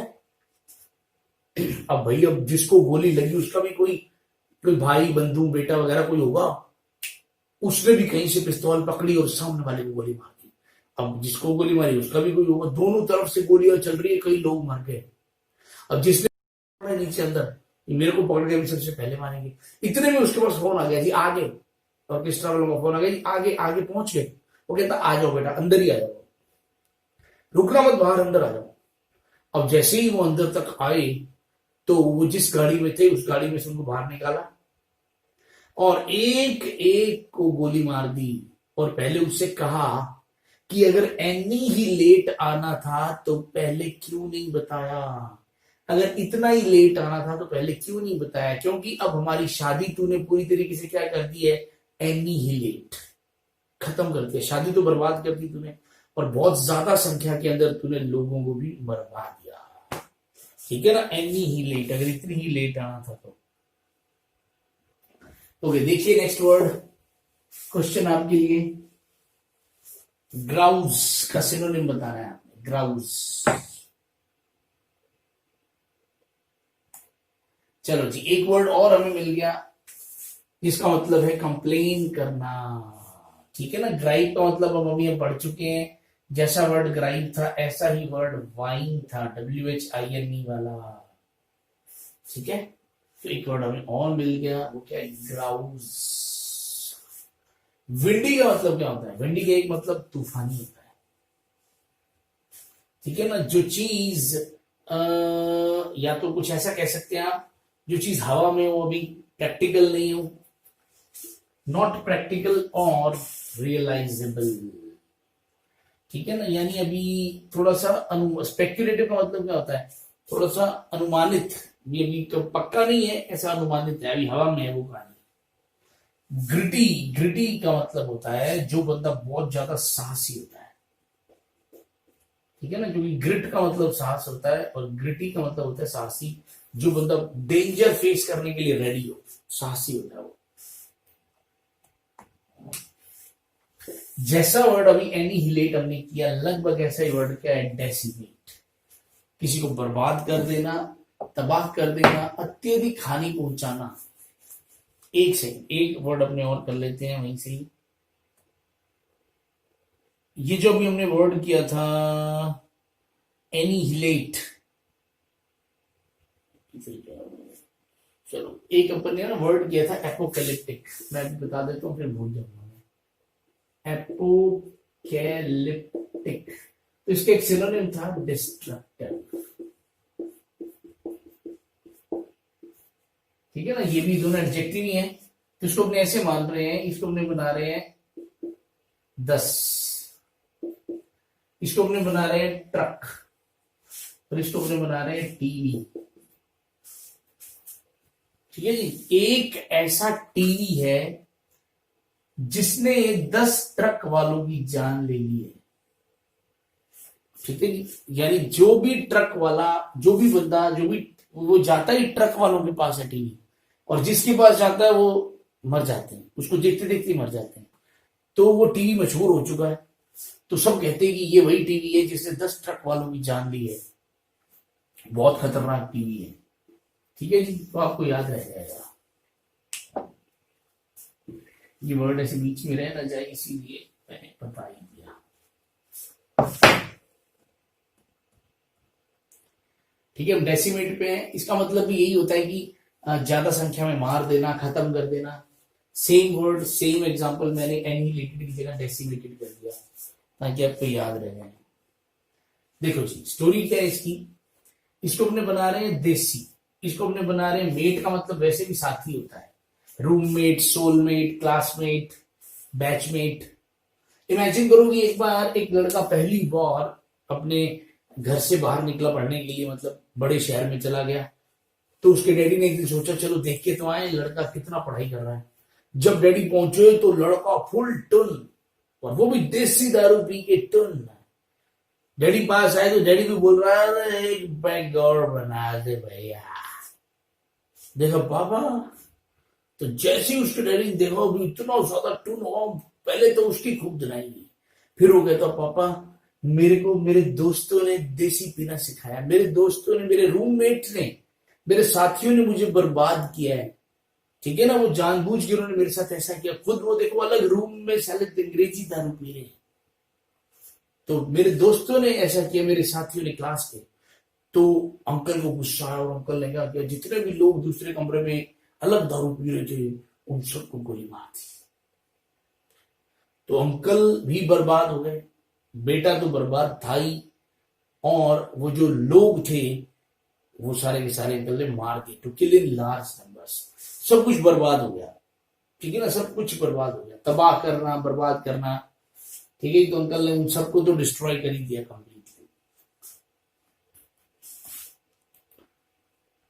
अब भाई अब जिसको गोली लगी उसका भी कोई भाई बंधु बेटा वगैरह कोई होगा, उसने भी कहीं से पिस्तौल पकड़ी और सामने वाले को गोली मार दी। अब जिसको गोली मारी उसका भी कोई होगा, दोनों तरफ से गोलियां चल रही है, कई लोग मर गए। अब जिसने नीचे अंदर, मेरे को पकड़ के सबसे पहले मारेंगे, इतने में उसके पास फोन आ गया जी आगे, ऑर्केस्ट्रा वालों का फोन आ गया जी आगे आगे पहुंच गए। वो कहता आ जाओ बेटा, अंदर ही आ जाओ, रुकना मत, बाहर अंदर आ जाओ। अब जैसे ही वो अंदर तक आए तो वो जिस गाड़ी में थे उस गाड़ी में से उनको बाहर निकाला और एक एक को गोली मार दी। और पहले उससे कहा कि अगर एनी ही लेट आना था तो पहले क्यों नहीं बताया, अगर इतना ही लेट आना था तो पहले क्यों नहीं बताया, क्योंकि अब हमारी शादी तूने पूरी तरीके से क्या कर दी है, एनी ही लेट, खत्म कर दिया। शादी तो बर्बाद कर दी तूने, और बहुत ज्यादा संख्या के अंदर तूने लोगों को भी मरवा दिया, ठीक है ना, एनी ही लेट, अगर इतनी ही लेट आना था तो। ओके देखिए नेक्स्ट वर्ड, क्वेश्चन आपके लिए, ग्राउज का सिनोनिम बताना है आपने, ग्राउज। चलो जी, एक वर्ड और हमें मिल गया जिसका मतलब है कंप्लेन करना, ठीक है ना। ग्राइप का मतलब हम अभी पढ़ चुके हैं, जैसा वर्ड ग्राइप था ऐसा ही वर्ड वाइन था, WHINE वाला, ठीक है। तो एक वर्ड हमें और मिल गया, वो क्या है, ग्राउज। विंडी का मतलब क्या होता है, विंडी का एक मतलब तूफानी होता है, ठीक है ना। जो चीज या तो कुछ ऐसा कह सकते हैं आप, जो चीज हवा में हो, अभी प्रैक्टिकल नहीं हो, नॉट प्रैक्टिकल और रियलाइजेबल, ठीक है ना, यानी अभी थोड़ा सा स्पेक्युलेटिव का मतलब क्या होता है, थोड़ा सा अनुमानित, ये भी तो पक्का नहीं है, ऐसा अनुमानित है, अभी हवा में है वो कहानी। ग्रिटी, ग्रिटी का मतलब होता है जो बंदा बहुत ज्यादा साहसी होता है, ठीक है ना, क्योंकि ग्रिट का मतलब साहस होता है और ग्रिटी का मतलब होता है साहसी, जो बंदा डेंजर फेस करने के लिए रेडी हो, साहसी होता है वो। जैसा वर्ड अभी एनिहिलेट हमने किया, लगभग ऐसा ही वर्ड क्या है, डेसिमेट, किसी को बर्बाद कर देना, तबाह कर देना, अत्यधिक हानि पहुंचाना। एक सेकंड, एक वर्ड अपने और कर लेते हैं वहीं से ही। ये जो भी हमने वर्ड किया था एनिहिलेट। चलो एक अपन ने ना वर्ड किया था एपोकैलिप्टिक, मैं भी बता देता हूँ फिर भूल जाऊंगा मैं। एपोकैलिप्टिक, तो इसका एक सिनोनिम था डिस्ट्रक्टिव। ठीक है ना, ये भी दोनों एडजेक्टिव ही है, तो इसको अपने ऐसे मान रहे हैं, इसको अपने बना रहे हैं 10, इसको अपने बना रहे हैं ट्रक, और इसको अपने बना रहे हैं टीवी। ठीक है जी, एक ऐसा टीवी है जिसने 10 ट्रक वालों की जान ले ली है। ठीक है जी, यानी जो भी ट्रक वाला, जो भी बंदा, जो भी वो जाता है ट्रक वालों के पास है टीवी, और जिसके पास जाता है वो मर जाते हैं, उसको देखते देखते मर जाते हैं। तो वो टीवी मशहूर हो चुका है, तो सब कहते हैं कि ये वही टीवी है जिसने 10 ट्रक वालों की जान ली है, बहुत खतरनाक टीवी है। ठीक है जी, तो आपको याद रह जाएगा, ये वर्ड ऐसे बीच में रह ना जाए इसीलिए मैंने बता ही दिया। ठीक है, हम डेसिमेट पे हैं, इसका मतलब भी यही होता है कि ज्यादा संख्या में मार देना, खत्म कर देना। सेम वर्ड सेम एग्जांपल मैंने एनिहिलेटेड की जगह डेसिमेटेड कर दिया ताकि आपको याद रह जाए। देखो जी, स्टोरी क्या है इसकी, इसको अपने बना रहे हैं देसी, इसको अपने बना रहे हैं मेट, का मतलब वैसे भी साथी होता है, roommate, soulmate, classmate, batchmate. Imagine करो कि एक बार एक लड़का पहली बार अपने घर से बाहर निकला पढ़ने के लिए, मतलब बड़े शहर में चला गया, तो उसके डैडी ने एक दिन सोचा चलो देख के तो आए लड़का कितना पढ़ाई कर रहा है। जब डैडी पहुंचे तो लड़का फुल टन, और वो भी देसी दारू पी के टन। डैडी पास आए तो डैडी भी बोल रहा है एक पैग और बना दे भैया। देखा पापा, तो जैसे ही उसके डैडी ने देखा भी इतना ज्यादा टून हुआ, पहले तो उसकी खूब धुनाई हुई, फिर वो कहता पापा मेरे को मेरे दोस्तों ने देसी पीना सिखाया, मेरे दोस्तों ने, मेरे रूममेट ने, मेरे साथियों ने मुझे बर्बाद किया है। ठीक है ना, वो जानबूझ के उन्होंने मेरे साथ ऐसा किया, खुद वो देखो अलग रूम में शायद अंग्रेजी दारू पी रहे हैं, तो मेरे दोस्तों ने ऐसा किया, मेरे साथियों ने क्लास के। तो अंकल को गुस्सा आया और अंकल ने क्या किया, जितने भी लोग दूसरे कमरे में अलग दारू पी रहे थे उन सबको गोली मार दी। तो अंकल भी बर्बाद हो गए, बेटा तो बर्बाद था ही, और वो जो लोग थे वो सारे के सारे अंकल ने मार दिए, to kill in large numbers. सब कुछ बर्बाद हो गया। ठीक है ना, सब कुछ बर्बाद हो गया, तबाह करना, बर्बाद करना। ठीक है, तो अंकल ने उन सबको तो डिस्ट्रॉय कर ही दिया कंप्लीटली।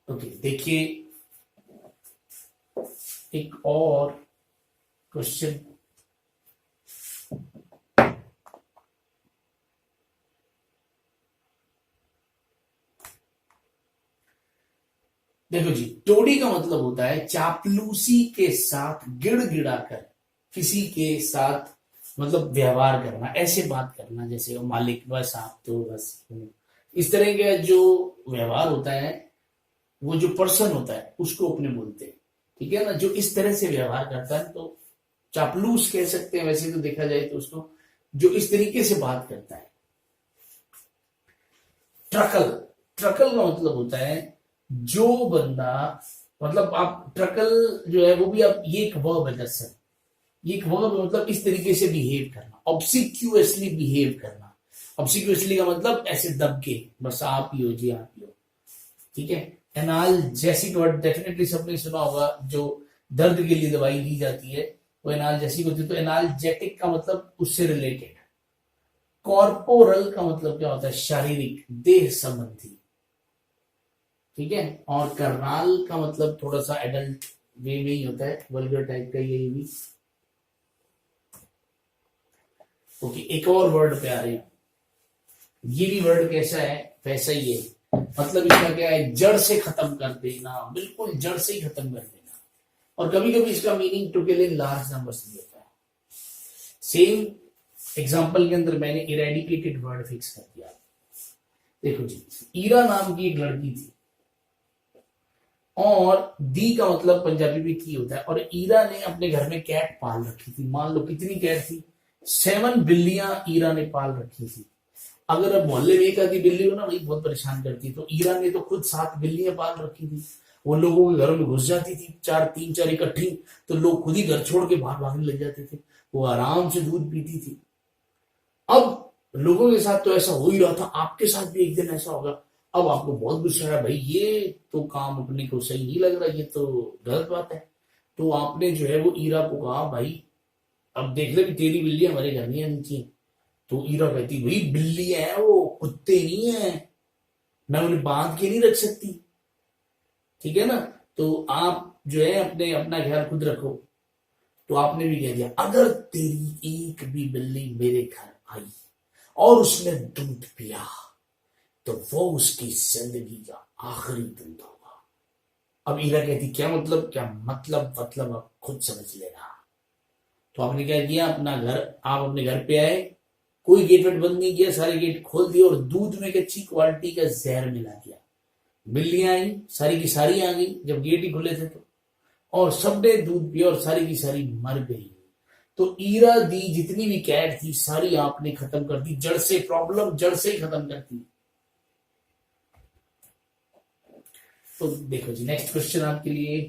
ओके, देखिए एक और क्वेश्चन, देखो जी, टोड़ी का मतलब होता है चापलूसी के साथ गिड़गिड़ाकर किसी के साथ मतलब व्यवहार करना, ऐसे बात करना जैसे वो मालिक बस आप तो बस, इस तरह का जो व्यवहार होता है, वो जो पर्सन होता है उसको अपने बोलते हैं। ठीक है ना, जो इस तरह से व्यवहार करता है तो चापलूस कह सकते हैं, वैसे तो देखा जाए तो उसको, जो इस तरीके से बात करता है। ट्रकल, ट्रकल का मतलब होता है जो बंदा, मतलब आप ट्रकल जो है वो भी आप, ये एक वर्ब है दरअसल, ये एक वर्ब मतलब इस तरीके से बिहेव करना, ऑब्सिक्यूअसली बिहेव करना। ऑब्सिक्यूअसली का मतलब ऐसे दब के, बस आप ही हो जी, आप ही हो। ठीक है, एनाल्जेसिक वर्ड डेफिनेटली सबने सुना होगा, जो दर्द के लिए दवाई दी जाती है वो एनाल्जेसिक होती है, तो एनाल्जेटिक का मतलब उससे रिलेटेड। कॉर्पोरल का मतलब क्या होता है, शारीरिक, देह संबंधी। ठीक है, और कर्नाल का मतलब थोड़ा सा एडल्ट वे में ही होता है, वल्गर टाइप का यही भी। ओके, एक और वर्ड पे आ रहे हैं, ये भी वर्ड कैसा है वैसा ही है, मतलब इसका क्या है, जड़ से खत्म कर देना, बिल्कुल जड़ से ही खत्म कर देना। और कभी कभी इसका meaning to kill in large numbers भी होता है। सेम एग्जांपल के अंदर मैंने इरेडिकेटेड वर्ड फिक्स कर दिया। देखो जी, ईरा नाम की एक लड़की थी, और दी का मतलब पंजाबी में की होता है, और ईरा ने अपने घर में कैट पाल रखी थी। मान लो कितनी कैट थी, 7 बिल्लियां ईरा ने पाल रखी थी, अगर अब मोहल्ले में एक आधी बिल्ली हो ना, वही बहुत परेशान करती है। तो ईरा ने तो खुद 7 बिल्लियां पाल रखी थी। वो लोगों के घरों में घुस जाती थी, चार तीन चार इकट्ठी, तो लोग खुद ही घर छोड़ के बाहर भागने लग जाते थे। वो आराम से दूध पीती थी। अब लोगों के साथ तो ऐसा हो ही रहा था, आपके साथ भी एक दिन ऐसा होगा। अब आपको बहुत गुस्सा है, भाई ये तो काम अपने को सही नहीं लग रहा, ये तो गलत बात है। तो आपने जो है वो ईरा को कहा, भाई अब देख ले भी तेरी बिल्ली हमारे घर नहीं आनी चाहिए। तो ईरा कहती, भाई बिल्लियां हैं, वो कुत्ते नहीं है, मैं उन्हें बांध के नहीं रख सकती, ठीक है ना। तो आप जो है अपने अपना ख्याल खुद रखो। तो आपने भी कह दिया, अगर तेरी एक भी बिल्ली मेरे घर आई और उसने दूध पिया तो वो उसकी जिंदगी का आखिरी दूध होगा। अब ईरा कहती, क्या मतलब, क्या मतलब आप खुद समझ लेना। तो आपने क्या किया, अपना घर, आप अपने घर पे आए, कोई गेट वेट बंद नहीं किया, सारे गेट खोल दिए और दूध में एक अच्छी क्वालिटी का जहर मिला दिया। बिल्लियां आई, सारी की सारी आ गई जब गेट ही खुले थे तो, और सबने दूध पिया और सारी की सारी मर गई। तो ईरा दी जितनी भी कैट थी सारी आपने खत्म कर दी, जड़ से, प्रॉब्लम जड़ से ही खत्म कर दी। तो देखो जी, नेक्स्ट क्वेश्चन आपके लिए,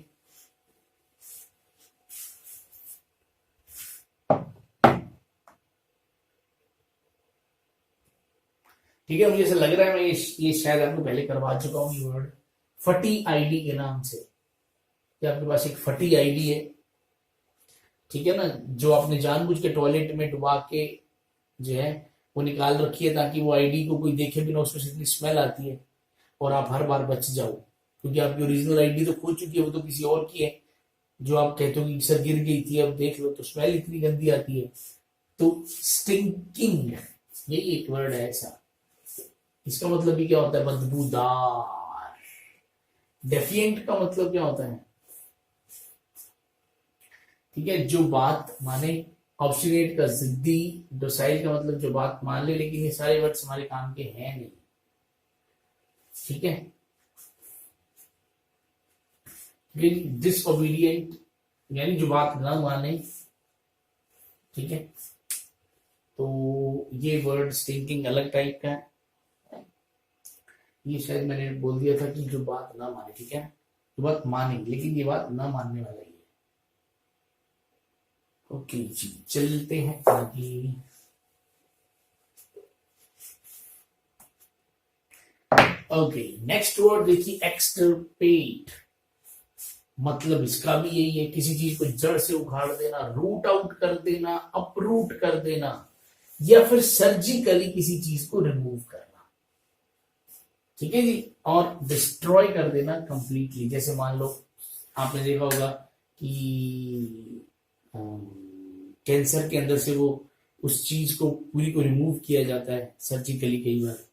ठीक है। मुझे ऐसा लग रहा है मैं ये शायद आपको पहले करवा चुका हूं, ये वर्ड फटी आईडी के नाम से। कि आपके पास एक फटी आईडी है, ठीक है ना, जो आपने जानबूझ के टॉयलेट में डुबा के जो है वो निकाल रखी है, ताकि वो आईडी को कोई देखे बिना उसमें से इतनी स्मेल आती है और आप हर बार बच जाओ। क्योंकि आपकी ओरिजिनल आईडी तो खो चुकी है, वो तो किसी और की है, जो आप कहते हो कि सर गिर गई थी, अब देख लो, तो स्मेल इतनी गंदी आती है। तो स्टिंकिंग, यही एक वर्ड है ऐसा, इसका मतलब भी क्या होता है, बदबूदार। डेफिएंट का मतलब क्या होता है, ठीक है, जो बात माने। ऑब्स्टिनेट का जिद्दी। डोसाइल का मतलब जो बात मान ले, लेकिन ये सारे वर्ड्स हमारे काम के हैं नहीं, ठीक है। डिसओबीडियंट यानी जो बात ना माने, ठीक है। तो ये वर्ड स्टिंकिंग अलग टाइप का है। ये शायद मैंने बोल दिया था कि जो बात ना माने, ठीक है, जो बात माने लेकिन ये बात ना मानने वाला ही है। ओके जी, चलते हैं आगे। ओके, नेक्स्ट वर्ड देखिए, एक्सटर्पेट। मतलब इसका भी यही है, किसी चीज को जड़ से उखाड़ देना, रूट आउट कर देना, अपरूट कर देना, या फिर सर्जिकली किसी चीज को रिमूव करना, ठीक है जी। और डिस्ट्रॉय कर देना कंप्लीटली। जैसे मान लो आपने देखा होगा कि कैंसर के अंदर से वो उस चीज को पूरी को रिमूव किया जाता है सर्जिकली कई बार।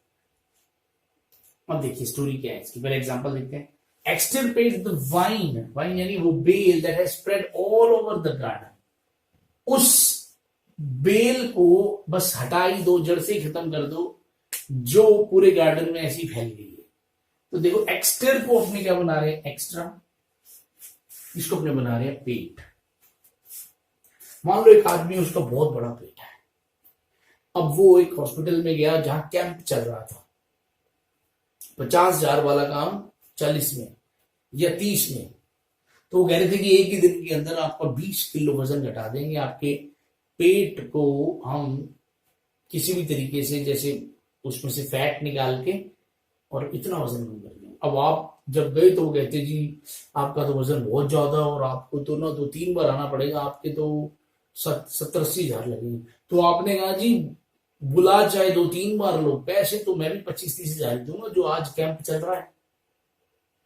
अब देखिए स्टोरी क्या है इसकी, पहले एग्जांपल देखते हैं। एक्सटिरपेट द वाइन, वाइन यानी वो बेल that has spread all over the garden. उस बेल को बस हटा ही दो, जड़ से खत्म कर दो, जो पूरे गार्डन में ऐसी फैल गई है। तो देखो एक्सटर को अपने क्या बना रहे हैं, एक्स्ट्रा, इसको अपने बना रहे हैं पेट। मान लो एक आदमी, उसका बहुत बड़ा पेट है, अब वो एक हॉस्पिटल में गया जहां कैंप चल रहा था, 50,000 वाला काम 40 में या 30 में। तो वो कह रहे थे कि एक ही दिन के अंदर आपका 20 किलो वजन घटा देंगे, आपके पेट को हम किसी भी तरीके से, जैसे उसमें से फैट निकाल के और इतना वजन कम कर देंगे। अब आप जब गए तो वो कहते जी आपका तो वजन बहुत ज्यादा, और आपको तो ना 2-3 बार आना पड़ेगा, आपके तो 70-80 हजार लगेंगे। तो आपने कहा जी बुला चाहे 2-3 बार लो, पैसे तो मैं भी 25-30 हजार दूंगा जो आज कैंप चल रहा है।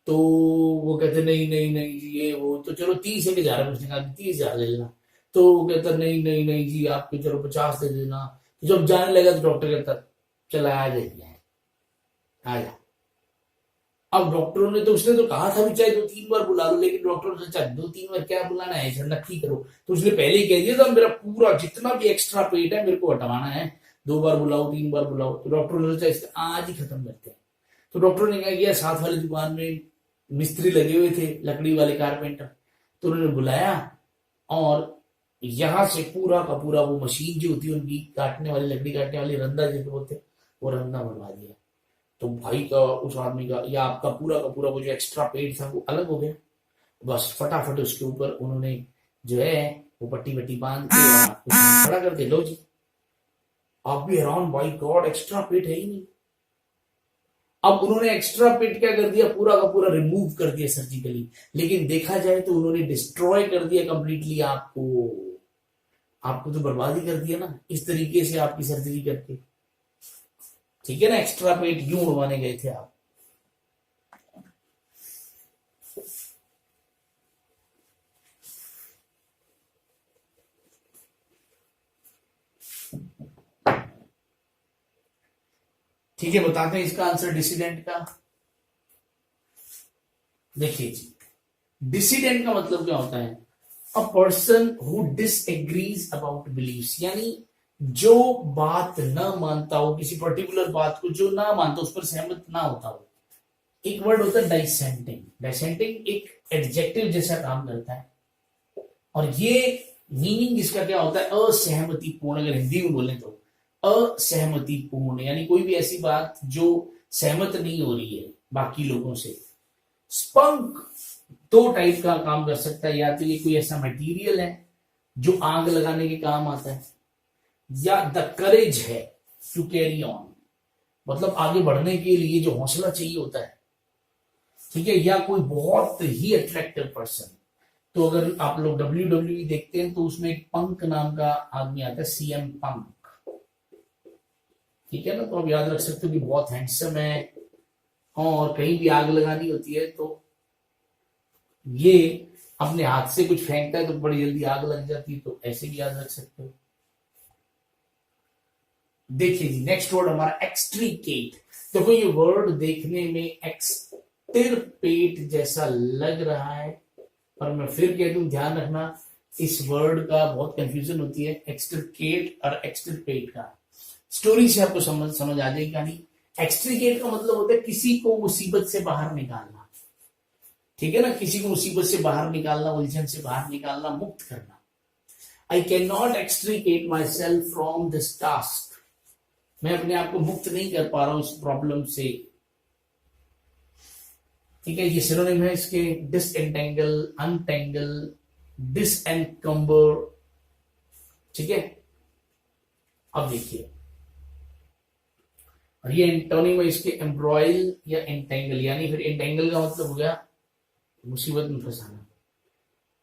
तो वो कहते नहीं नहीं नहीं जी, ये वो तो चलो 30,000 है, उसने कहा 30,000 ले लेना। तो वो कहता नहीं नहीं नहीं जी, आपको चलो 50 दे देना। तो जब जाने लगा तो डॉक्टर कहता चला आ जाइए, आ जा। अब डॉक्टरों ने तो, उसने तो कहा था भी चाहे 2-3 बार बुला लो, लेकिन डॉक्टरों ने सोचा 2-3 बार क्या बुलाना है, ऐसा नक्की करो। तो उसने पहले ही कह दिया था मेरा पूरा जितना भी एक्स्ट्रा पेट है मेरे को हटवाना है, 2 बार बुलाओ 3 बार बुलाओ। तो डॉक्टरों ने सोचा इससे आज ही खत्म करते हैं। तो डॉक्टरों ने क्या किया, साथ वाली दुकान में मिस्त्री लगे हुए थे, लकड़ी वाले कारपेंटर, तो उन्होंने बुलाया और यहां से पूरा का पूरा वो मशीन जो होती है उनकी काटने वाली, लकड़ी काटने वाली, रंदा जिसे बोलते, वो रंधा बनवा दिया। तो भाई का, उस आदमी का या आपका पूरा का पूरा वो जो एक्स्ट्रा पेट था वो अलग हो गया। बस फटाफट उसके ऊपर उन्होंने जो है वो पट्टी वट्टी बांध के उसको खड़ा कर दे, लो जी। आप भी हैरान, भाई गॉड एक्स्ट्रा पेट है ही नहीं। अब उन्होंने एक्स्ट्रा पेट क्या कर दिया, पूरा का पूरा रिमूव कर दिया सर्जिकली। लेकिन देखा जाए तो उन्होंने डिस्ट्रॉय कर दिया कंप्लीटली आपको, आपको तो बर्बादी कर दिया ना इस तरीके से आपकी सर्जरी करके। ठीक है ना, एक्स्ट्रा पेट यूं उड़वाने गए थे आप। ठीक है, बताते हैं इसका आंसर डिसिडेंट का। देखिए जी, डिसिडेंट का मतलब क्या होता है, a person who disagrees about believes, यानी जो बात ना मानता हो, किसी पर्टिकुलर बात को जो ना मानता उस पर सहमत ना होता हो। एक वर्ड होता है डाइसेंटिंग। डाइसेंटिंग एक एडजेक्टिव जैसा काम करता है, और ये मीनिंग इसका क्या होता है, असहमति पूर्ण। अगर हिंदी में बोले तो असहमति पूर्ण, यानी कोई भी ऐसी बात जो सहमत नहीं हो रही है बाकी लोगों से। स्पंक दो टाइप का काम कर सकता है, या तो ये कोई ऐसा मटेरियल है जो आग लगाने के काम आता है, या द करेज है टू कैरी ऑन, मतलब आगे बढ़ने के लिए जो हौसला चाहिए होता है। ठीक है, या कोई बहुत ही अट्रैक्टिव पर्सन। तो अगर आप लोग WWE देखते हैं तो उसमें एक पंक नाम का आदमी आता है, CM पंक। ठीक है ना, तो आप याद रख सकते हो कि बहुत हैंडसम है, और कहीं भी आग लगानी होती है तो ये अपने हाथ से कुछ फेंकता है तो बड़ी जल्दी आग लग जाती है, तो ऐसे भी याद रख सकते हो। देखिए जी, नेक्स्ट वर्ड हमारा एक्सट्रीकेट। देखो ये वर्ड देखने में एक्सटिरपेट जैसा लग रहा है, पर मैं फिर कह दूं ध्यान रखना, इस वर्ड का बहुत कंफ्यूजन होती है एक्सट्रिकेट और एक्सटिरपेट का। स्टोरी से आपको समझ आ जाएगी कहानी। एक्सट्रिकेट का मतलब होता है किसी को मुसीबत से बाहर निकालना। ठीक है ना, किसी को मुसीबत से बाहर निकालना, उलझन से बाहर निकालना, मुक्त करना। I can not extricate myself from this task, मैं अपने आप को मुक्त नहीं कर पा रहा हूं इस प्रॉब्लम से। ठीक है, ये सिनोनिम है इसके, डिसएंटेंगल, अनटेंगल, डिसएनकम्बर। ठीक है, अब देखिए, और ये एंटोनिम है इसके, एम्ब्रॉयल या एंटेंगल, यानी फिर एंटेंगल का मतलब हो गया मुसीबत में फंसाना।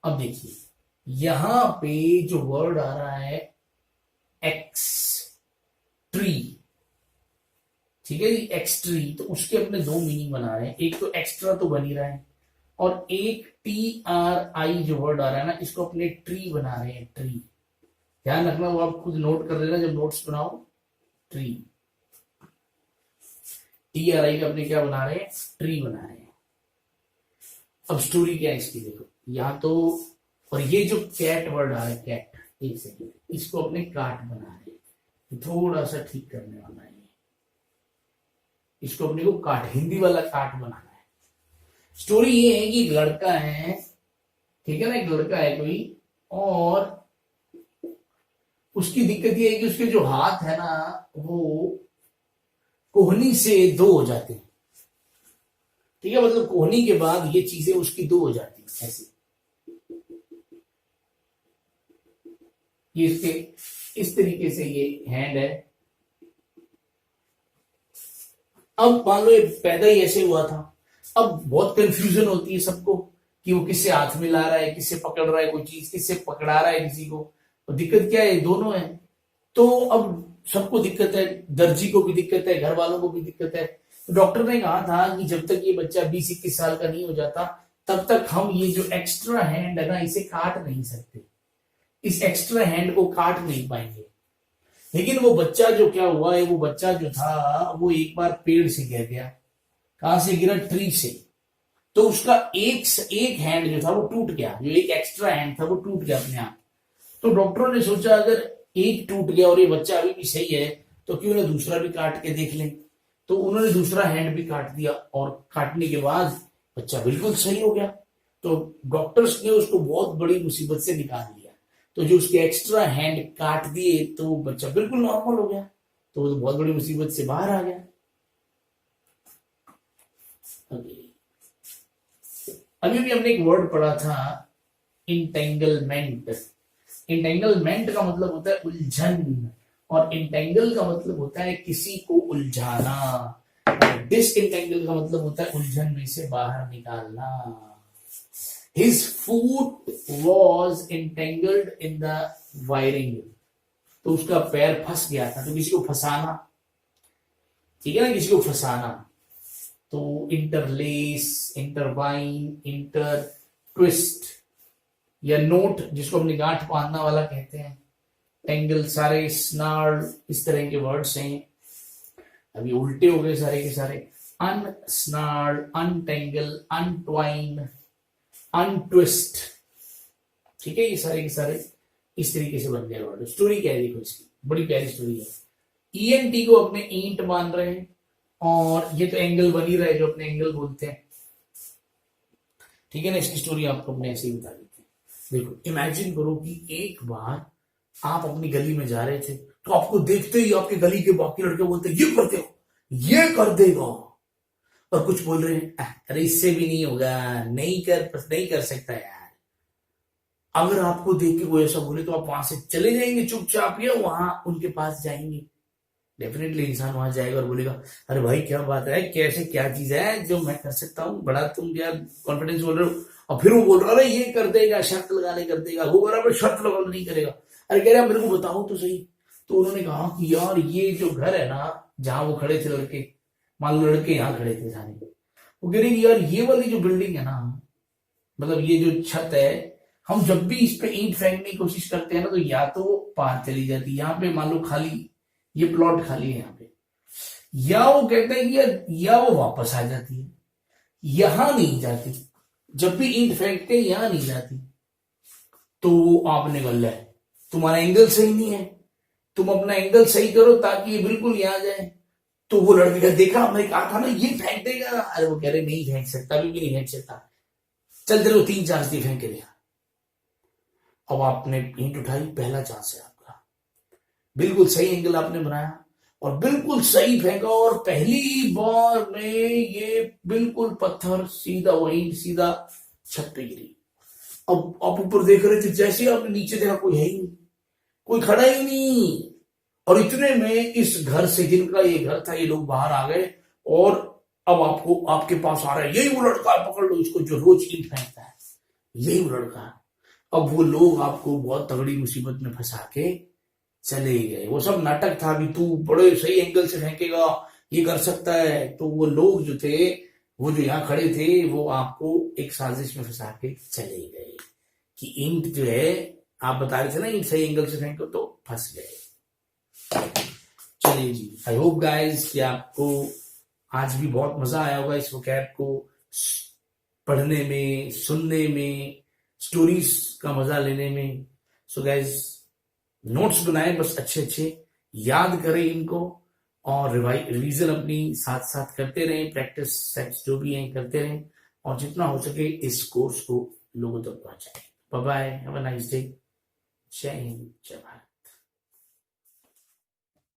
अब देखिए यहां पे जो वर्ड आ रहा है एक्स ट्री, ठीक है जी, एक्सट्री, तो उसके अपने दो मीनिंग बना रहे हैं। एक तो एक्स्ट्रा तो बन ही रहा है, और एक TRI जो वर्ड आ रहा है ना, इसको अपने ट्री बना रहे हैं, ट्री। ध्यान रखना, वो आप खुद नोट कर लेना जब नोट्स बनाओ, ट्री। TRI का अपने क्या बना रहे हैं, ट्री बना रहे हैं। अब स्टोरी क्या है इसकी, देखो यहाँ तो, और ये जो कैट वर्ड आ रहा है, कैट, एक सेकेंड, इसको अपने काट बना रहे हैं, थोड़ा सा ठीक करने वाला है, इसको अपने को काट, हिंदी वाला काट बनाना है। स्टोरी ये है कि लड़का है, ठीक है ना, एक लड़का है कोई, और उसकी दिक्कत ये है कि उसके जो हाथ है ना वो कोहनी से दो हो जाते हैं। ठीक है, मतलब कोहनी के बाद ये चीजें उसकी दो हो जाती हैं, ऐसे। ये इसके इस तरीके से ये हैंड है। अब मान लो ये पैदा ही ऐसे हुआ था। अब बहुत कंफ्यूजन होती है सबको कि वो किससे हाथ मिला रहा है, किससे पकड़ रहा है कोई चीज, किससे पकड़ा रहा है किसी को। और दिक्कत क्या है, दोनों है। तो अब सबको दिक्कत है, दर्जी को भी दिक्कत है, घर वालों को भी दिक्कत है। तो डॉक्टर ने कहा था कि जब तक ये बच्चा 20-21 साल का नहीं हो जाता तब तक हम ये जो एक्स्ट्रा हैंड है ना, इसे काट नहीं सकते, इस एक्स्ट्रा हैंड को काट नहीं पाएंगे। लेकिन वो बच्चा जो क्या हुआ है, वो बच्चा जो था वो एक बार पेड़ से गिर गया। कहां से गिरा, ट्री से। तो उसका एक हैंड जो था वो टूट गया, जो एक एक्स्ट्रा हैंड था वो टूट गया अपने आप। तो डॉक्टरों ने सोचा अगर एक टूट गया और ये बच्चा अभी भी सही है तो क्यों ना दूसरा भी काट के देख लें। तो उन्होंने दूसरा हैंड भी काट दिया, और काटने के बाद बच्चा बिल्कुल सही हो गया। तो डॉक्टर्स ने उसको बहुत बड़ी मुसीबत से निकाल लिया। तो जो उसके एक्स्ट्रा हैंड काट दिए तो बच्चा बिल्कुल नॉर्मल हो गया। तो वो तो बहुत बड़ी मुसीबत से बाहर आ गया। अभी भी हमने एक वर्ड पढ़ा था, इंटेंगलमेंट। इंटेंगलमेंट का मतलब होता है उलझन, और इंटेंगल का मतलब होता है किसी को उलझाना। डिसइंटेंगल का मतलब होता है उलझन में से बाहर निकालना। His foot was entangled in the wiring, तो उसका पैर फंस गया था। तो किसी को फंसाना, ठीक है ना, किसी को फंसाना। तो इंटरलेस, इंटरवाइन, इंटर ट्विस्ट या नोट, जिसको हमने गांठ बांधना वाला कहते हैं, टेंगल, सारे स्नार्ल, इस तरह के वर्ड्स हैं। अभी उल्टे हो गए सारे के सारे। अनस्नार्ल, अनटेंगल, अनट्वाइन, अनट्विस्ट, ठीक है, ये सारे के सारे इस तरीके से बन गए वर्ड। स्टोरी क्या है देखो इसकी, बड़ी प्यारी स्टोरी है। ईएनटी को अपने ईंट मान रहे हैं, और ये तो एंगल बन ही रहा है जो अपने एंगल बोलते हैं, ठीक है ना। इसकी स्टोरी आपको अपने ऐसे ही बता देते हैं। देखो इमेजिन करो कि एक बार आप अपनी गली में जा रहे थे, तो आपको देखते ही आपके गली के बाकी लड़के बोलते ये करते हो, ये कर देगा, और कुछ बोल रहे हैं अरे इससे भी नहीं होगा, नहीं कर सकता यार। अगर आपको देख के कोई ऐसा बोले तो आप वहां से चले जाएंगे चुपचाप, या वहां उनके पास जाएंगे? डेफिनेटली इंसान वहां जाएगा और बोलेगा अरे भाई क्या बात है, कैसे क्या चीज है जो मैं कर सकता हूँ, बड़ा तुम क्या कॉन्फिडेंस बोल रहे हो। और फिर वो बोल रहा है ये कर देगा, शर्त लगाने कर देगा, वो बराबर शर्त लगाने नहीं करेगा। अरे कह रहा मेरे को बताओ तो सही। तो उन्होंने कहा कि यार ये जो घर है ना, जहां वो खड़े थे लड़के, मान लो लड़के यहाँ खड़े थे सारे, वो कह रहे यार ये वाली जो बिल्डिंग है ना, मतलब ये जो छत है, हम जब भी इस पे ईंट फेंकने की कोशिश करते हैं ना, तो या तो वो पार चली जाती है, यहाँ पे मान लो खाली ये प्लॉट खाली है यहाँ पे, या वो कहते हैं कि या वो वापस आ जाती है, यहां नहीं जाती। जब भी ईंट फेंकते हैं यहां नहीं जाती। तो आपने गल है, तुम्हारा एंगल सही नहीं है, तुम अपना एंगल सही करो ताकि ये बिल्कुल यहां जाए। तो वो लड़के का देखा, हमने कहा था ना ये फेंक देगा। अरे वो कह रहे नहीं फेंक सकता, अभी भी नहीं फेंक सकता, चल तेरे को 3 चांस दिए, फेंक के दिया। अब आपने ईंट उठाई, पहला चांस है आपका, बिल्कुल सही एंगल आपने बनाया और बिल्कुल सही फेंका, और पहली बार में ये बिल्कुल पत्थर सीधा, वही सीधा छत पे गिरी। अब आप ऊपर देख रहे थे, जैसे आपने नीचे देखा कोई है ही नहीं, कोई खड़ा ही नहीं। और इतने में इस घर से, जिनका ये घर था, ये लोग बाहर आ गए, और अब आपको आपके पास आ रहा है, यही वो लड़का, पकड़ लो इसको जो रोज ईंट फेंकता है, यही वो लड़का। अब वो लोग आपको बहुत तगड़ी मुसीबत में फंसा के चले गए। वो सब नाटक था, अभी तू बड़े सही एंगल से फेंकेगा, ये कर सकता है। तो वो लोग जो थे, वो जो यहाँ खड़े थे, वो आपको एक साजिश में फंसा के चले गए कि ईंट जो है, आप बता रहे थे ना ईंट सही एंगल से फेंको, तो फंस गए। चलिए जी, आई होप गाइस कि आपको आज भी बहुत मजा आया होगा इस वोकैब को पढ़ने में, सुनने में, स्टोरीज का मजा लेने में। सो गाइस नोट्स बनाए, बस अच्छे अच्छे याद करें इनको, और रिवीजन अपनी साथ साथ करते रहें, प्रैक्टिस सेट्स जो भी हैं करते रहें, और जितना हो सके इस कोर्स को लोगों तक पहुंचाएं। Bye bye, have a nice day, जय हिंद, जय भारत।